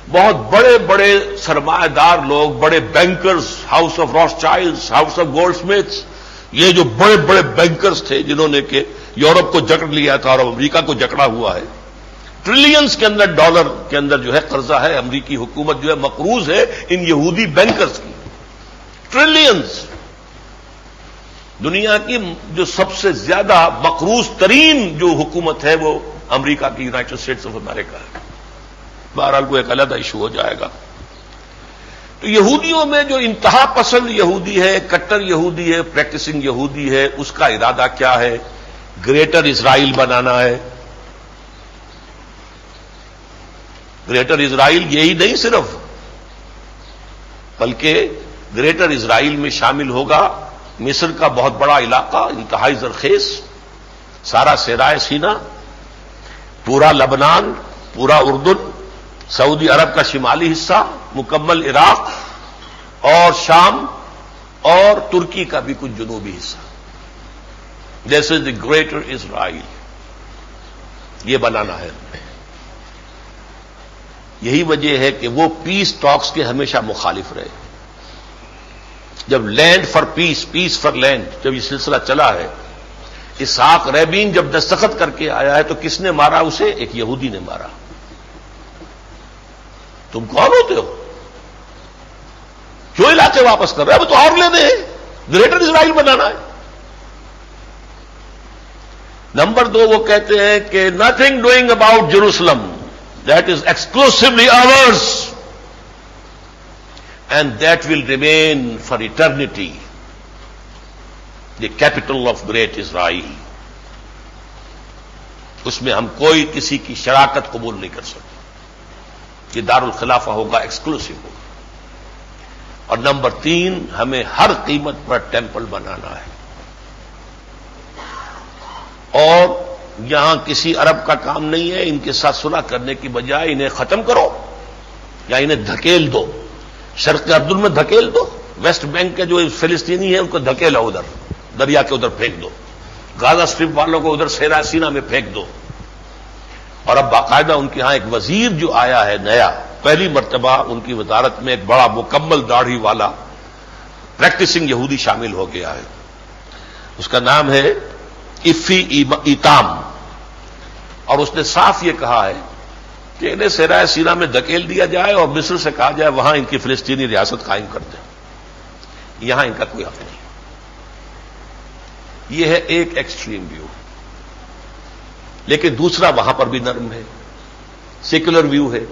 بہت بڑے بڑے سرمایہ دار لوگ، بڑے bankers, house of Rothschilds, house of Goldsmiths, یہ جو بڑے بڑے بینکرز تھے جنہوں نے کہ یورپ کو جکڑ لیا تھا اور امریکہ کو جکڑا ہوا ہے، ٹریلینز کے اندر ڈالر کے اندر جو ہے قرضہ ہے، امریکی حکومت جو ہے مقروض ہے ان یہودی بینکرز کی، ٹریلینز۔ دنیا کی جو سب سے زیادہ مقروض ترین جو حکومت ہے وہ امریکہ کی، یونائٹڈ اسٹیٹس آف امریکہ ہے۔ بہرحال کو ایک علیحدہ ایشو ہو جائے گا۔ تو یہودیوں میں جو انتہا پسند یہودی ہے، کٹر یہودی ہے، پریکٹسنگ یہودی ہے، اس کا ارادہ کیا ہے؟ گریٹر اسرائیل بنانا ہے۔ گریٹر اسرائیل یہی نہیں صرف، بلکہ گریٹر اسرائیل میں شامل ہوگا مصر کا بہت بڑا علاقہ، انتہائی زرخیز، سارا صحرائے سینا، پورا لبنان، پورا اردن، سعودی عرب کا شمالی حصہ، مکمل عراق اور شام اور ترکی کا بھی کچھ جنوبی حصہ۔ دس از دی گریٹر اسرائیل، یہ بنانا ہے۔ یہی وجہ ہے کہ وہ پیس ٹاکس کے ہمیشہ مخالف رہے۔ جب land for peace, peace for land, جب یہ سلسلہ چلا ہے، اسحاق ریبین جب دستخط کر کے آیا ہے تو کس نے مارا اسے؟ ایک یہودی نے مارا۔ تم کون ہوتے ہو؟ کیوں علاقے واپس کر رہے ہیں؟ اب تو اور لینے ہیں، گریٹر اسرائیل بنانا ہے۔ نمبر 2 وہ کہتے ہیں کہ nothing doing about Jerusalem, that is exclusively ours and that will remain for eternity the capital of great Israel۔ اس میں ہم کوئی کسی کی شراکت قبول نہیں کر سکتے، یہ دارالخلافہ ہوگا، ایکسکلوسیو ہوگا۔ اور نمبر 3 ہمیں ہر قیمت پر ٹیمپل بنانا ہے، اور یہاں کسی عرب کا کام نہیں ہے، ان کے ساتھ صلح کرنے کی بجائے انہیں ختم کرو یا انہیں دھکیل دو، شرق اردن میں دھکیل دو، ویسٹ بینک کے جو فلسطینی ہیں ان کو دھکیلا ادھر دریا کے ادھر پھینک دو، غازہ اسٹرپ والوں کو ادھر صحرا سینا میں پھینک دو۔ اور اب باقاعدہ ان کے ہاں ایک وزیر جو آیا ہے نیا، پہلی مرتبہ ان کی وزارت میں ایک بڑا مکمل داڑھی والا پریکٹسنگ یہودی شامل ہو گیا ہے، اس کا نام ہے افی ایتام، اور اس نے صاف یہ کہا ہے کہ انہیں صحرائے سینا میں دھکیل دیا جائے اور مصر سے کہا جائے وہاں ان کی فلسطینی ریاست قائم کر دیں، یہاں ان کا کوئی حق نہیں۔ یہ ہے ایک ایکسٹریم ویو، لیکن دوسرا وہاں پر بھی نرم ہے، سیکولر ویو ہے۔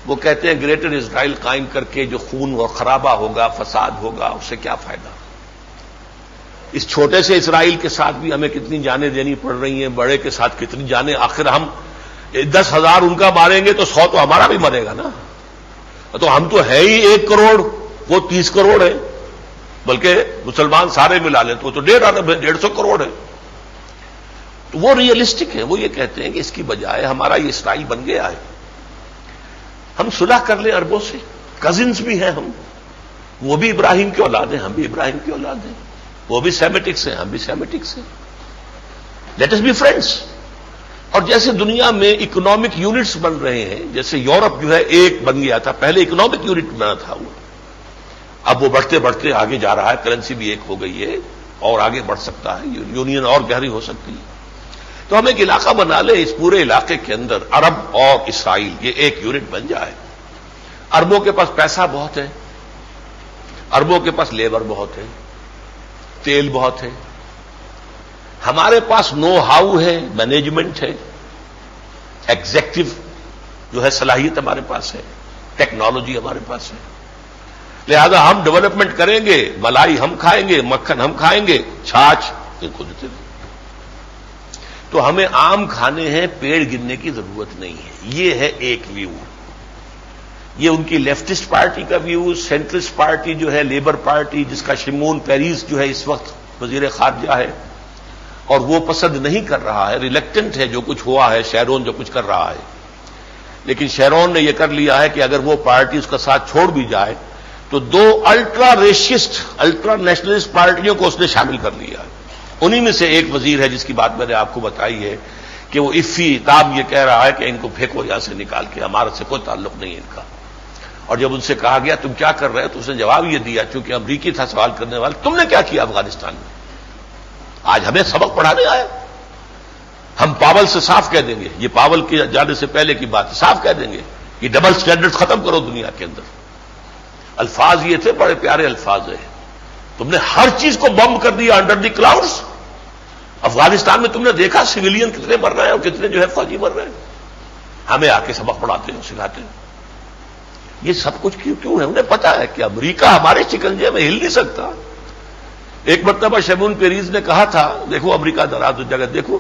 وہ کہتے ہیں گریٹر اسرائیل قائم کر کے جو خون اور خرابہ ہوگا، فساد ہوگا، اس سے کیا فائدہ؟ اس چھوٹے سے اسرائیل کے ساتھ بھی ہمیں کتنی جانیں دینی پڑ رہی ہیں، بڑے کے ساتھ کتنی جانیں، آخر ہم 10,000 ان کا ماریں گے تو 100 تو ہمارا بھی مرے گا نا، تو ہم تو ہے ہی 1 کروڑ، وہ 30 کروڑ ہے، بلکہ مسلمان سارے ملا لیں تو 150 کروڑ ہے۔ تو وہ ریئلسٹک ہے، وہ یہ کہتے ہیں کہ اس کی بجائے ہمارا یہ اسرائیل بن گیا ہے، ہم صلح کر لیں عربوں سے، کزنز بھی ہیں ہم، وہ بھی ابراہیم کی اولاد ہیں، ہم بھی ابراہیم کی اولاد ہیں، وہ بھی سیمیٹکس ہیں، ہم بھی سیمیٹکس ہیں، لیٹ اس بی فرینڈس۔ اور جیسے دنیا میں اکنامک یونٹس بن رہے ہیں، جیسے یورپ جو ہے ایک بن گیا تھا، پہلے اکنامک یونٹ بنا تھا وہ، اب وہ بڑھتے بڑھتے آگے جا رہا ہے، کرنسی بھی ایک ہو گئی ہے اور آگے بڑھ سکتا ہے، یونین اور گہری ہو سکتی ہے۔ تو ہم ایک علاقہ بنا لیں، اس پورے علاقے کے اندر عرب اور اسرائیل یہ ایک یونٹ بن جائے۔ عربوں کے پاس پیسہ بہت ہے، عربوں کے پاس لیبر بہت ہے، تیل بہت ہے، ہمارے پاس نو ہاؤ ہے، مینجمنٹ ہے، ایگزیکٹو جو ہے صلاحیت ہمارے پاس ہے، ٹیکنالوجی ہمارے پاس ہے، لہذا ہم ڈیولپمنٹ کریں گے، ملائی ہم کھائیں گے، مکھن ہم کھائیں گے، چھاچھ ان کو دیتے رہیں۔ تو ہمیں آم کھانے ہیں، پیڑ گرنے کی ضرورت نہیں ہے۔ یہ ہے ایک ویو، یہ ان کی لیفٹسٹ پارٹی کا ویو۔ سینٹرسٹ پارٹی جو ہے لیبر پارٹی، جس کا شمون پیریس جو ہے اس وقت وزیر خارجہ ہے، اور وہ پسند نہیں کر رہا ہے، ریلیکٹنٹ ہے جو کچھ ہوا ہے، شیرون جو کچھ کر رہا ہے، لیکن شیرون نے یہ کر لیا ہے کہ اگر وہ پارٹی اس کا ساتھ چھوڑ بھی جائے تو دو الٹرا ریشسٹ، الٹرا نیشنلسٹ پارٹیوں کو اس نے شامل کر لیا ہے۔ انہی میں سے ایک وزیر ہے جس کی بات میں نے آپ کو بتائی ہے کہ وہ افی تام یہ کہہ رہا ہے کہ ان کو پھینکو یہاں سے نکال کے، ہمارے سے کوئی تعلق نہیں ہے ان کا۔ اور جب ان سے کہا گیا تم کیا کر رہے ہو تو اس نے جواب یہ دیا، چونکہ امریکی تھا سوال کرنے والا، تم نے کیا کیا افغانستان میں؟ آج ہمیں سبق پڑھانے آیا؟ ہم پاول سے صاف کہہ دیں گے، یہ پاول کے جانے سے پہلے کی بات ہے، صاف کہہ دیں گے کہ ڈبل سٹینڈرڈ ختم کرو دنیا کے اندر۔ الفاظ یہ تھے، بڑے پیارے الفاظ ہیں، تم نے ہر چیز کو بم کر دیا انڈر دی کلاؤڈز۔ افغانستان میں تم نے دیکھا سویلین کتنے مر رہے ہیں اور کتنے جو ہے فوجی مر رہے ہیں، ہمیں آ کے سبق پڑھاتے ہیں، سکھاتے ہیں۔ یہ سب کچھ کیوں ہے؟ انہیں پتا ہے کہ امریکہ ہمارے شکنجے میں ہل نہیں سکتا۔ ایک مرتبہ شیمون پیریز نے کہا تھا، دیکھو امریکہ ڈرا دو جگہ دیکھو،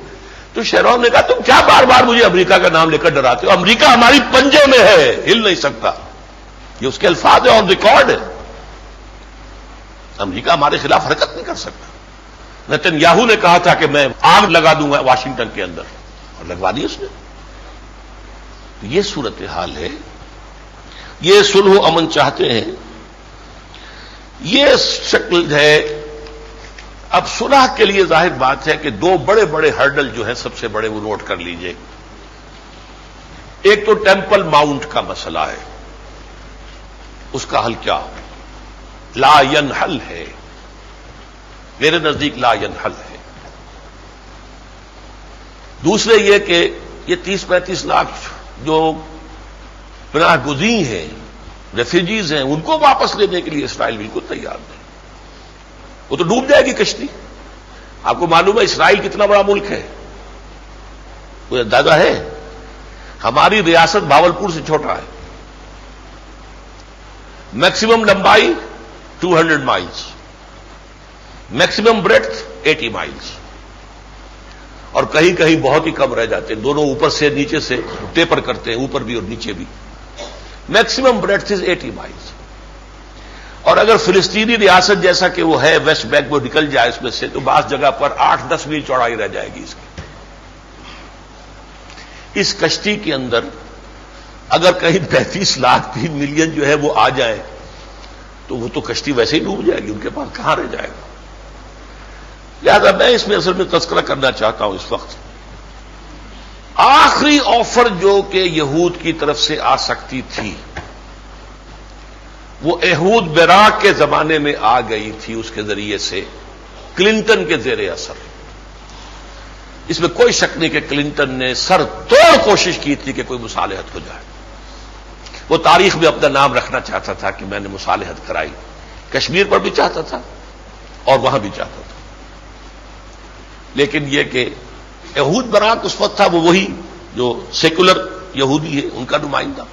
تو شیرون نے کہا تم کیا بار بار مجھے امریکہ کا نام لے کر ڈراتے ہو؟ امریکہ ہماری پنجے میں ہے، ہل نہیں سکتا۔ یہ اس کے الفاظ ہیں، آن ریکارڈ ہے۔ امریکہ ہمارے خلاف حرکت نہیں کر سکتا۔ نتن یاہو نے کہا تھا کہ میں آگ لگا دوں گا واشنگٹن کے اندر، اور لگوا دی اس نے۔ یہ صورتحال ہے، یہ صلح و امن چاہتے ہیں، یہ شکل ہے۔ اب صلح کے لیے ظاہر بات ہے کہ دو بڑے بڑے ہرڈل جو ہیں سب سے بڑے وہ نوٹ کر لیجئے۔ ایک تو ٹیمپل ماؤنٹ کا مسئلہ ہے، اس کا حل کیا؟ لا ینحل ہے، میرے نزدیک لا ینحل ہے۔ دوسرے یہ کہ یہ 30-35 لاکھ جو پناہ گزین ہیں، ریفیوجیز ہیں، ان کو واپس لینے کے لیے اسرائیل بالکل تیار نہیں۔ وہ تو ڈوب جائے گی کشتی۔ آپ کو معلوم ہے اسرائیل کتنا بڑا ملک ہے؟ کوئی اندازہ ہے؟ ہماری ریاست بھاولپور سے چھوٹا ہے، میکسیمم لمبائی 200 مائلز، میکسیمم بریڈتھ 80 مائلز، اور کہیں کہیں بہت ہی کم رہ جاتے ہیں، دونوں اوپر سے نیچے سے ٹیپر کرتے ہیں، اوپر بھی اور نیچے بھی۔ میکسیمم بریڈتھ از 80 مائلز۔ اور اگر فلسطینی ریاست جیسا کہ وہ ہے، ویسٹ بینک وہ نکل جائے اس میں سے، تو بعض جگہ پر 8-10 میل چوڑائی رہ جائے گی اس کی۔ اس کشتی کے اندر اگر کہیں 35 لاکھ 3 ملین جو ہے وہ آ جائیں تو وہ تو کشتی ویسے ہی ڈوب جائے گی، ان کے پاس کہاں رہ جائے گا۔ لہذا میں اس میں اصل میں تذکرہ کرنا چاہتا ہوں اس وقت، آخری آفر جو کہ یہود کی طرف سے آ سکتی تھی وہ ایہود بیراک کے زمانے میں آ گئی تھی، اس کے ذریعے سے کلنٹن کے زیر اثر۔ اس میں کوئی شک نہیں کہ کلنٹن نے سر توڑ کوشش کی تھی کہ کوئی مصالحت ہو جائے۔ وہ تاریخ میں اپنا نام رکھنا چاہتا تھا کہ میں نے مصالحت کرائی، کشمیر پر بھی چاہتا تھا اور وہاں بھی چاہتا تھا، لیکن یہ کہ یہود براک اس وقت تھا وہ وہی جو سیکولر یہودی ہے ان کا نمائندہ،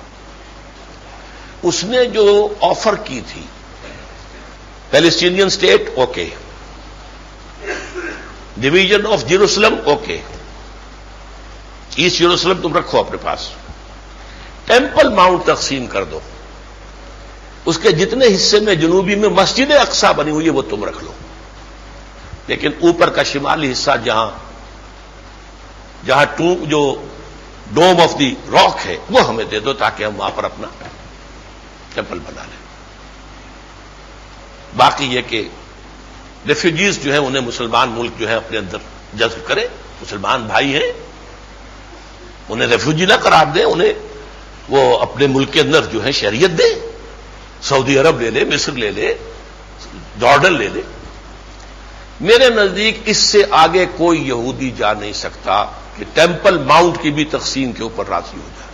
اس نے جو آفر کی تھی Palestinian state okay, division of Jerusalem okay, east Jerusalem تم رکھو اپنے پاس، ٹیمپل ماؤنٹ تقسیم کر دو، اس کے جتنے حصے میں جنوبی میں مسجد اقصی بنی ہوئی ہے وہ تم رکھ لو، لیکن اوپر کا شمالی حصہ جہاں جو ڈوم آف دی راک ہے وہ ہمیں دے دو تاکہ ہم وہاں پر اپنا ٹیمپل بنا لیں۔ باقی یہ کہ ریفیوجیز جو ہیں انہیں مسلمان ملک جو ہے اپنے اندر جذب کرے، مسلمان بھائی ہیں، انہیں ریفیوجی نہ قرار دیں، انہیں وہ اپنے ملک کے اندر جو ہے شہریت دیں، سعودی عرب لے لے، مصر لے لے، جارڈن لے لے۔ میرے نزدیک اس سے آگے کوئی یہودی جا نہیں سکتا کہ ٹیمپل ماؤنٹ کی بھی تقسیم کے اوپر راضی ہو جائے۔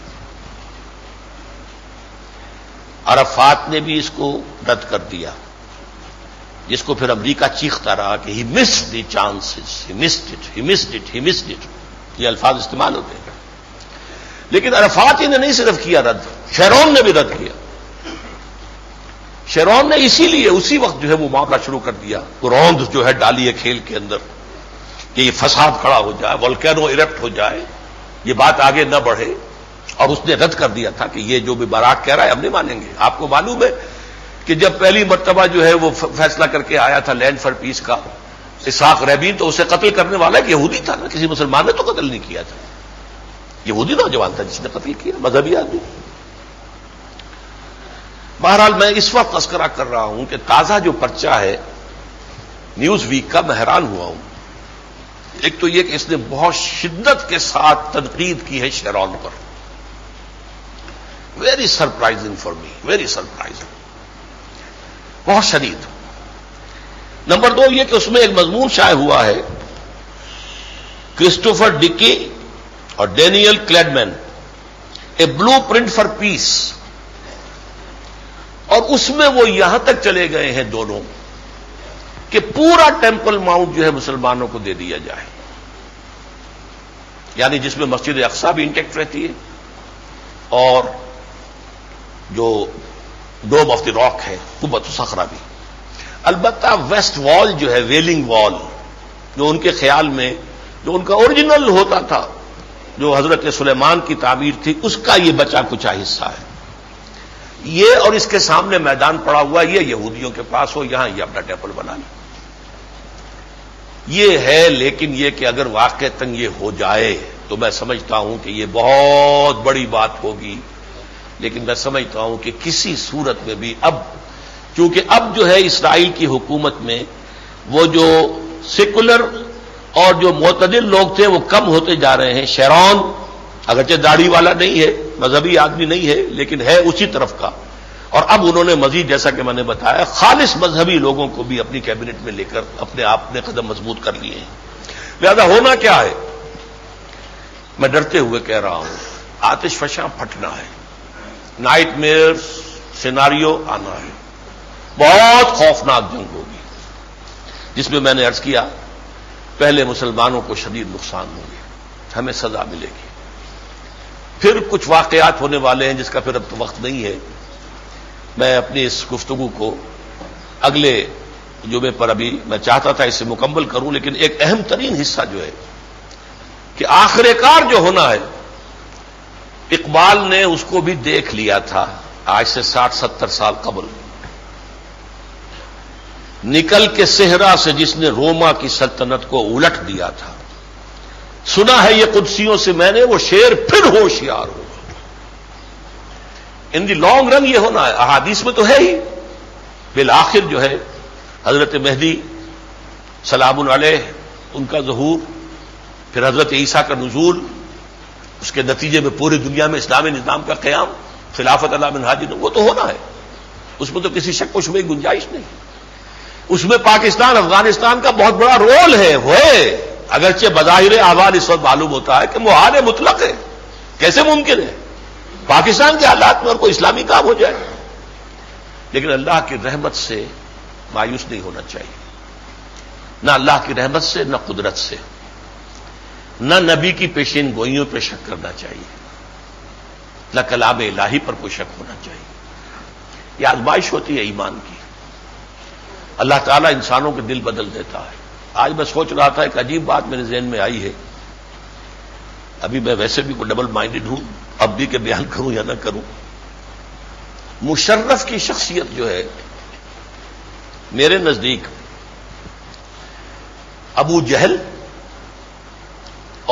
عرفات نے بھی اس کو رد کر دیا، جس کو پھر امریکہ چیختا رہا کہ he missed the chances, he missed it, یہ الفاظ استعمال ہوتے ہیں. لیکن عرفات ہی نے نہیں صرف کیا رد، شیرون نے بھی رد کیا. شیرون نے اسی لیے اسی وقت جو ہے وہ معاملہ شروع کر دیا، روند جو ہے ڈالی ہے کھیل کے اندر کہ یہ فساد کھڑا ہو جائے، والکینو ایرپٹ ہو جائے، یہ بات آگے نہ بڑھے. اور اس نے رد کر دیا تھا کہ یہ جو بھی باراک کہہ رہا ہے ہم نہیں مانیں گے. آپ کو معلوم ہے کہ جب پہلی مرتبہ جو ہے وہ فیصلہ کر کے آیا تھا لینڈ فار پیس کا اسحاق رابین، تو اسے قتل کرنے والا ایک یہودی تھا نا، کسی مسلمان نے تو قتل نہیں کیا تھا، یہودی نوجوان تھا جس نے قتل کیا، مذہبی آدمی. بہرحال میں اس وقت تذکرہ کر رہا ہوں کہ تازہ جو پرچہ ہے نیوز ویک کا، میں حیران ہوا ہوں. ایک تو یہ کہ اس نے بہت شدت کے ساتھ تنقید کی ہے Sharon per, very surprising for me, very surprising, بہت شدید. نمبر 2 یہ کہ اس میں ایک مضمون شائع ہوا ہے کرسٹوفر ڈکی اور Daniel Kleidman, a blueprint for peace. اور اس میں وہ یہاں تک چلے گئے ہیں دونوں کہ پورا ٹیمپل ماؤنٹ جو ہے مسلمانوں کو دے دیا جائے، یعنی جس میں مسجد اقصی بھی انٹیکٹ رہتی ہے اور جو ڈوم آف دی راک ہے قبۃ صخرہ بھی. البتہ ویسٹ وال جو ہے، ویلنگ وال، جو ان کے خیال میں جو ان کا اوریجنل ہوتا تھا، جو حضرت سلیمان کی تعمیر تھی، اس کا یہ بچا کچا حصہ ہے. یہ اور اس کے سامنے میدان پڑا ہوا، یہ یہودیوں کے پاس ہو، یہاں یہ اپنا ٹیمپل بنا لیں. یہ ہے. لیکن یہ کہ اگر واقعتاً یہ ہو جائے تو میں سمجھتا ہوں کہ یہ بہت بڑی بات ہوگی. لیکن میں سمجھتا ہوں کہ کسی صورت میں بھی اب، چونکہ اب جو ہے اسرائیل کی حکومت میں وہ جو سیکولر اور جو معتدل لوگ تھے وہ کم ہوتے جا رہے ہیں. شیرون اگرچہ داڑھی والا نہیں ہے، مذہبی آدمی نہیں ہے، لیکن ہے اسی طرف کا. اور اب انہوں نے مزید، جیسا کہ میں نے بتایا، خالص مذہبی لوگوں کو بھی اپنی کیبنٹ میں لے کر اپنے آپ نے قدم مضبوط کر لیے ہیں. لہذا ہونا کیا ہے، میں ڈرتے ہوئے کہہ رہا ہوں، آتش فشاں پھٹنا ہے، نائٹ میئر سیناریو آنا ہے. بہت خوفناک جنگ ہوگی جس میں نے عرض کیا پہلے مسلمانوں کو شدید نقصان ہوں گے، ہمیں سزا ملے گی. پھر کچھ واقعات ہونے والے ہیں جس کا پھر اب تو وقت نہیں ہے. میں اپنی اس گفتگو کو اگلے جمعے پر، ابھی میں چاہتا تھا اسے مکمل کروں، لیکن ایک اہم ترین حصہ جو ہے کہ آخر کار جو ہونا ہے، اقبال نے اس کو بھی دیکھ لیا تھا آج سے 60-70 سال قبل. نکل کے صحرا سے جس نے روما کی سلطنت کو الٹ دیا تھا، سنا ہے یہ قدسیوں سے میں نے، وہ شیر پھر ہوشیار ہوگا. ان دی لانگ رن یہ ہونا ہے. احادیث میں تو ہے ہی، بالآخر جو ہے حضرت مہدی سلام علیہ ان کا ظہور، پھر حضرت عیسیٰ کا نزول، اس کے نتیجے میں پوری دنیا میں اسلامی نظام کا قیام، خلافت علی منہاج، وہ تو ہونا ہے. اس میں تو کسی شک و شبہ کی گنجائش نہیں. اس میں پاکستان افغانستان کا بہت بڑا رول ہے. وہ اگرچہ بظاہر احوال اس وقت معلوم ہوتا ہے کہ محال مطلق ہے، کیسے ممکن ہے پاکستان کے حالات میں اور کوئی اسلامی کام ہو جائے. لیکن اللہ کی رحمت سے مایوس نہیں ہونا چاہیے، نہ اللہ کی رحمت سے، نہ قدرت سے، نہ نبی کی پیشین گوئیوں پہ شک کرنا چاہیے، نہ کلام الہی پر کوئی شک ہونا چاہیے. یہ آزمائش ہوتی ہے ایمان کی. اللہ تعالیٰ انسانوں کے دل بدل دیتا ہے. آج میں سوچ رہا تھا، ایک عجیب بات میرے ذہن میں آئی ہے. ابھی میں ویسے بھی کوئی ڈبل مائنڈڈ ہوں، اب بھی کہ بیان کروں یا نہ کروں. مشرف کی شخصیت جو ہے میرے نزدیک ابو جہل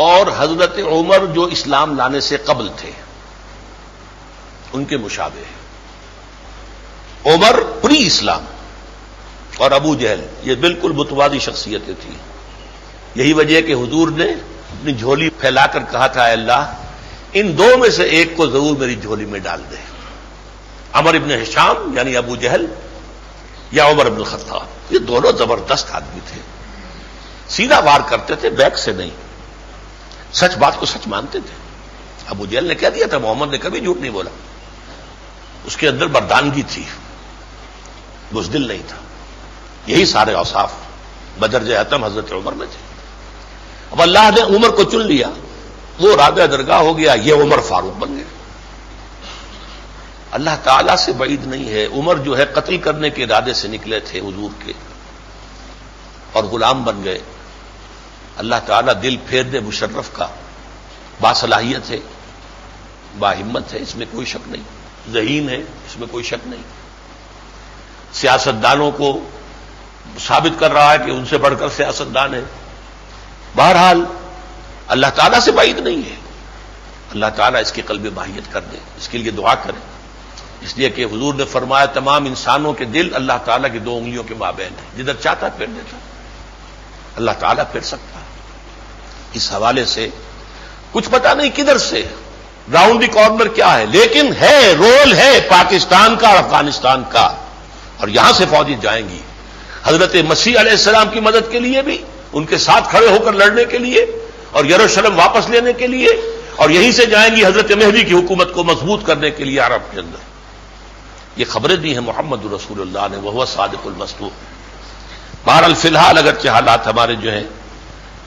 اور حضرت عمر جو اسلام لانے سے قبل تھے ان کے مشابہ ہے. عمر پری اسلام اور ابو جہل یہ بالکل متوازی شخصیتیں تھیں. یہی وجہ ہے کہ حضور نے اپنی جھولی پھیلا کر کہا تھا، اے اللہ ان دو میں سے ایک کو ضرور میری جھولی میں ڈال دے، عمر ابن ہشام یعنی ابو جہل یا عمر ابن الخطاب. یہ دونوں زبردست آدمی تھے، سیدھا وار کرتے تھے، بیک سے نہیں، سچ بات کو سچ مانتے تھے. ابو جہل نے کہہ دیا تھا محمد نے کبھی جھوٹ نہیں بولا، اس کے اندر مردانگی تھی، بزدل نہیں تھا. یہی سارے اوصاف بدرجہ اتم حضرت عمر میں تھے. اب اللہ نے عمر کو چن لیا، وہ رابع درگاہ ہو گیا، یہ عمر فاروق بن گئے. اللہ تعالیٰ سے بعید نہیں ہے. عمر جو ہے قتل کرنے کے ارادے سے نکلے تھے حضور کے اور غلام بن گئے. اللہ تعالیٰ دل پھیر دے مشرف کا، باصلاحیت ہے، باہمت ہے، اس میں کوئی شک نہیں. ذہین ہے، اس میں کوئی شک نہیں. سیاستدانوں کو ثابت کر رہا ہے کہ ان سے بڑھ کر سیاستدان ہے. بہرحال اللہ تعالیٰ سے بعید نہیں ہے. اللہ تعالیٰ اس کی قلب ماہیت کر دے، اس کے لیے دعا کریں. اس لیے کہ حضور نے فرمایا تمام انسانوں کے دل اللہ تعالیٰ کی 2 انگلیوں کے مابین ہے، جدھر چاہتا پھیر دیتا. اللہ تعالیٰ پھر سکتا ہے. اس حوالے سے کچھ پتا نہیں کدھر سے راؤنڈ دی کارنر کیا ہے، لیکن ہے، رول ہے پاکستان کا اور افغانستان کا، اور یہاں سے فوجی جائیں گی حضرت مسیح علیہ السلام کی مدد کے لیے بھی، ان کے ساتھ کھڑے ہو کر لڑنے کے لیے اور یروشلم واپس لینے کے لیے، اور یہیں سے جائیں گی حضرت مہدی کی حکومت کو مضبوط کرنے کے لیے عرب کے اندر. یہ خبریں دی ہیں محمد رسول اللہ نے، وہ صادق المصدوق. بہرحال فی الحال اگرچہ حالات ہمارے جو ہیں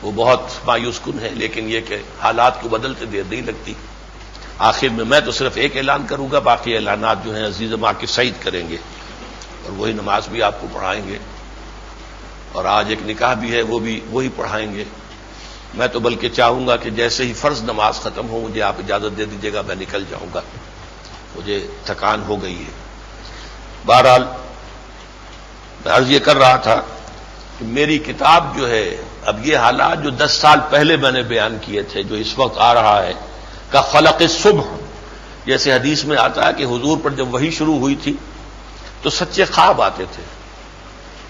وہ بہت مایوس کن ہیں، لیکن یہ کہ حالات کو بدلتے دیر نہیں لگتی. آخر میں تو صرف ایک اعلان کروں گا، باقی اعلانات جو ہیں عزیز عاقب سعید کریں گے، اور وہی نماز بھی آپ کو پڑھائیں گے، اور آج ایک نکاح بھی ہے وہ بھی وہی پڑھائیں گے. میں تو بلکہ چاہوں گا کہ جیسے ہی فرض نماز ختم ہو مجھے آپ اجازت دے دیجیے گا، میں نکل جاؤں گا، مجھے تھکان ہو گئی ہے. بہرحال میں عرض یہ کر رہا تھا کہ میری کتاب جو ہے، اب یہ حالات جو 10 سال پہلے میں نے بیان کیے تھے، جو اس وقت آ رہا ہے کا خلق الصبح، جیسے حدیث میں آتا ہے کہ حضور پر جب وحی شروع ہوئی تھی تو سچے خواب آتے تھے،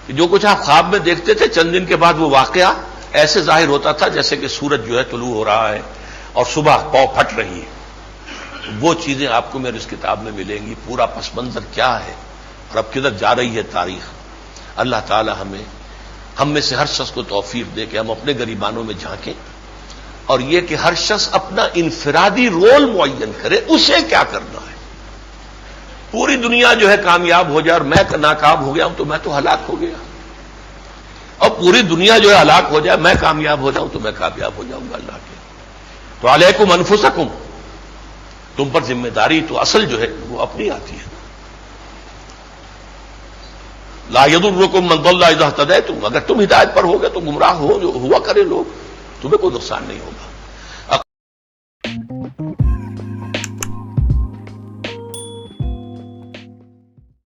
کہ جو کچھ آپ خواب میں دیکھتے تھے چند دن کے بعد وہ واقعہ ایسے ظاہر ہوتا تھا جیسے کہ سورج جو ہے طلوع ہو رہا ہے اور صبح پاؤ پھٹ رہی ہے. وہ چیزیں آپ کو میری اس کتاب میں ملیں گی. پورا پس منظر کیا ہے اور اب کدھر جا رہی ہے تاریخ. اللہ تعالی ہم میں سے ہر شخص کو توفیق دے کہ ہم اپنے گریبانوں میں جھانکیں، اور یہ کہ ہر شخص اپنا انفرادی رول معین کرے، اسے کیا کرنا ہے. پوری دنیا جو ہے کامیاب ہو جائے اور میں ناکام ہو گیا ہوں تو میں تو ہلاک ہو گیا، اور پوری دنیا جو ہے ہلاک ہو جائے میں کامیاب ہو جاؤں تو میں کامیاب ہو جاؤں گا اللہ کے. تو علیکم انفسکم، تم پر ذمہ داری تو اصل جو ہے وہ اپنی آتی ہے. لا یضرکم من ضل اذا اهتدیتم، اگر تم ہدایت پر ہوگے تو گمراہ ہوا کرے لوگ، تمہیں کوئی نقصان نہیں ہوگا.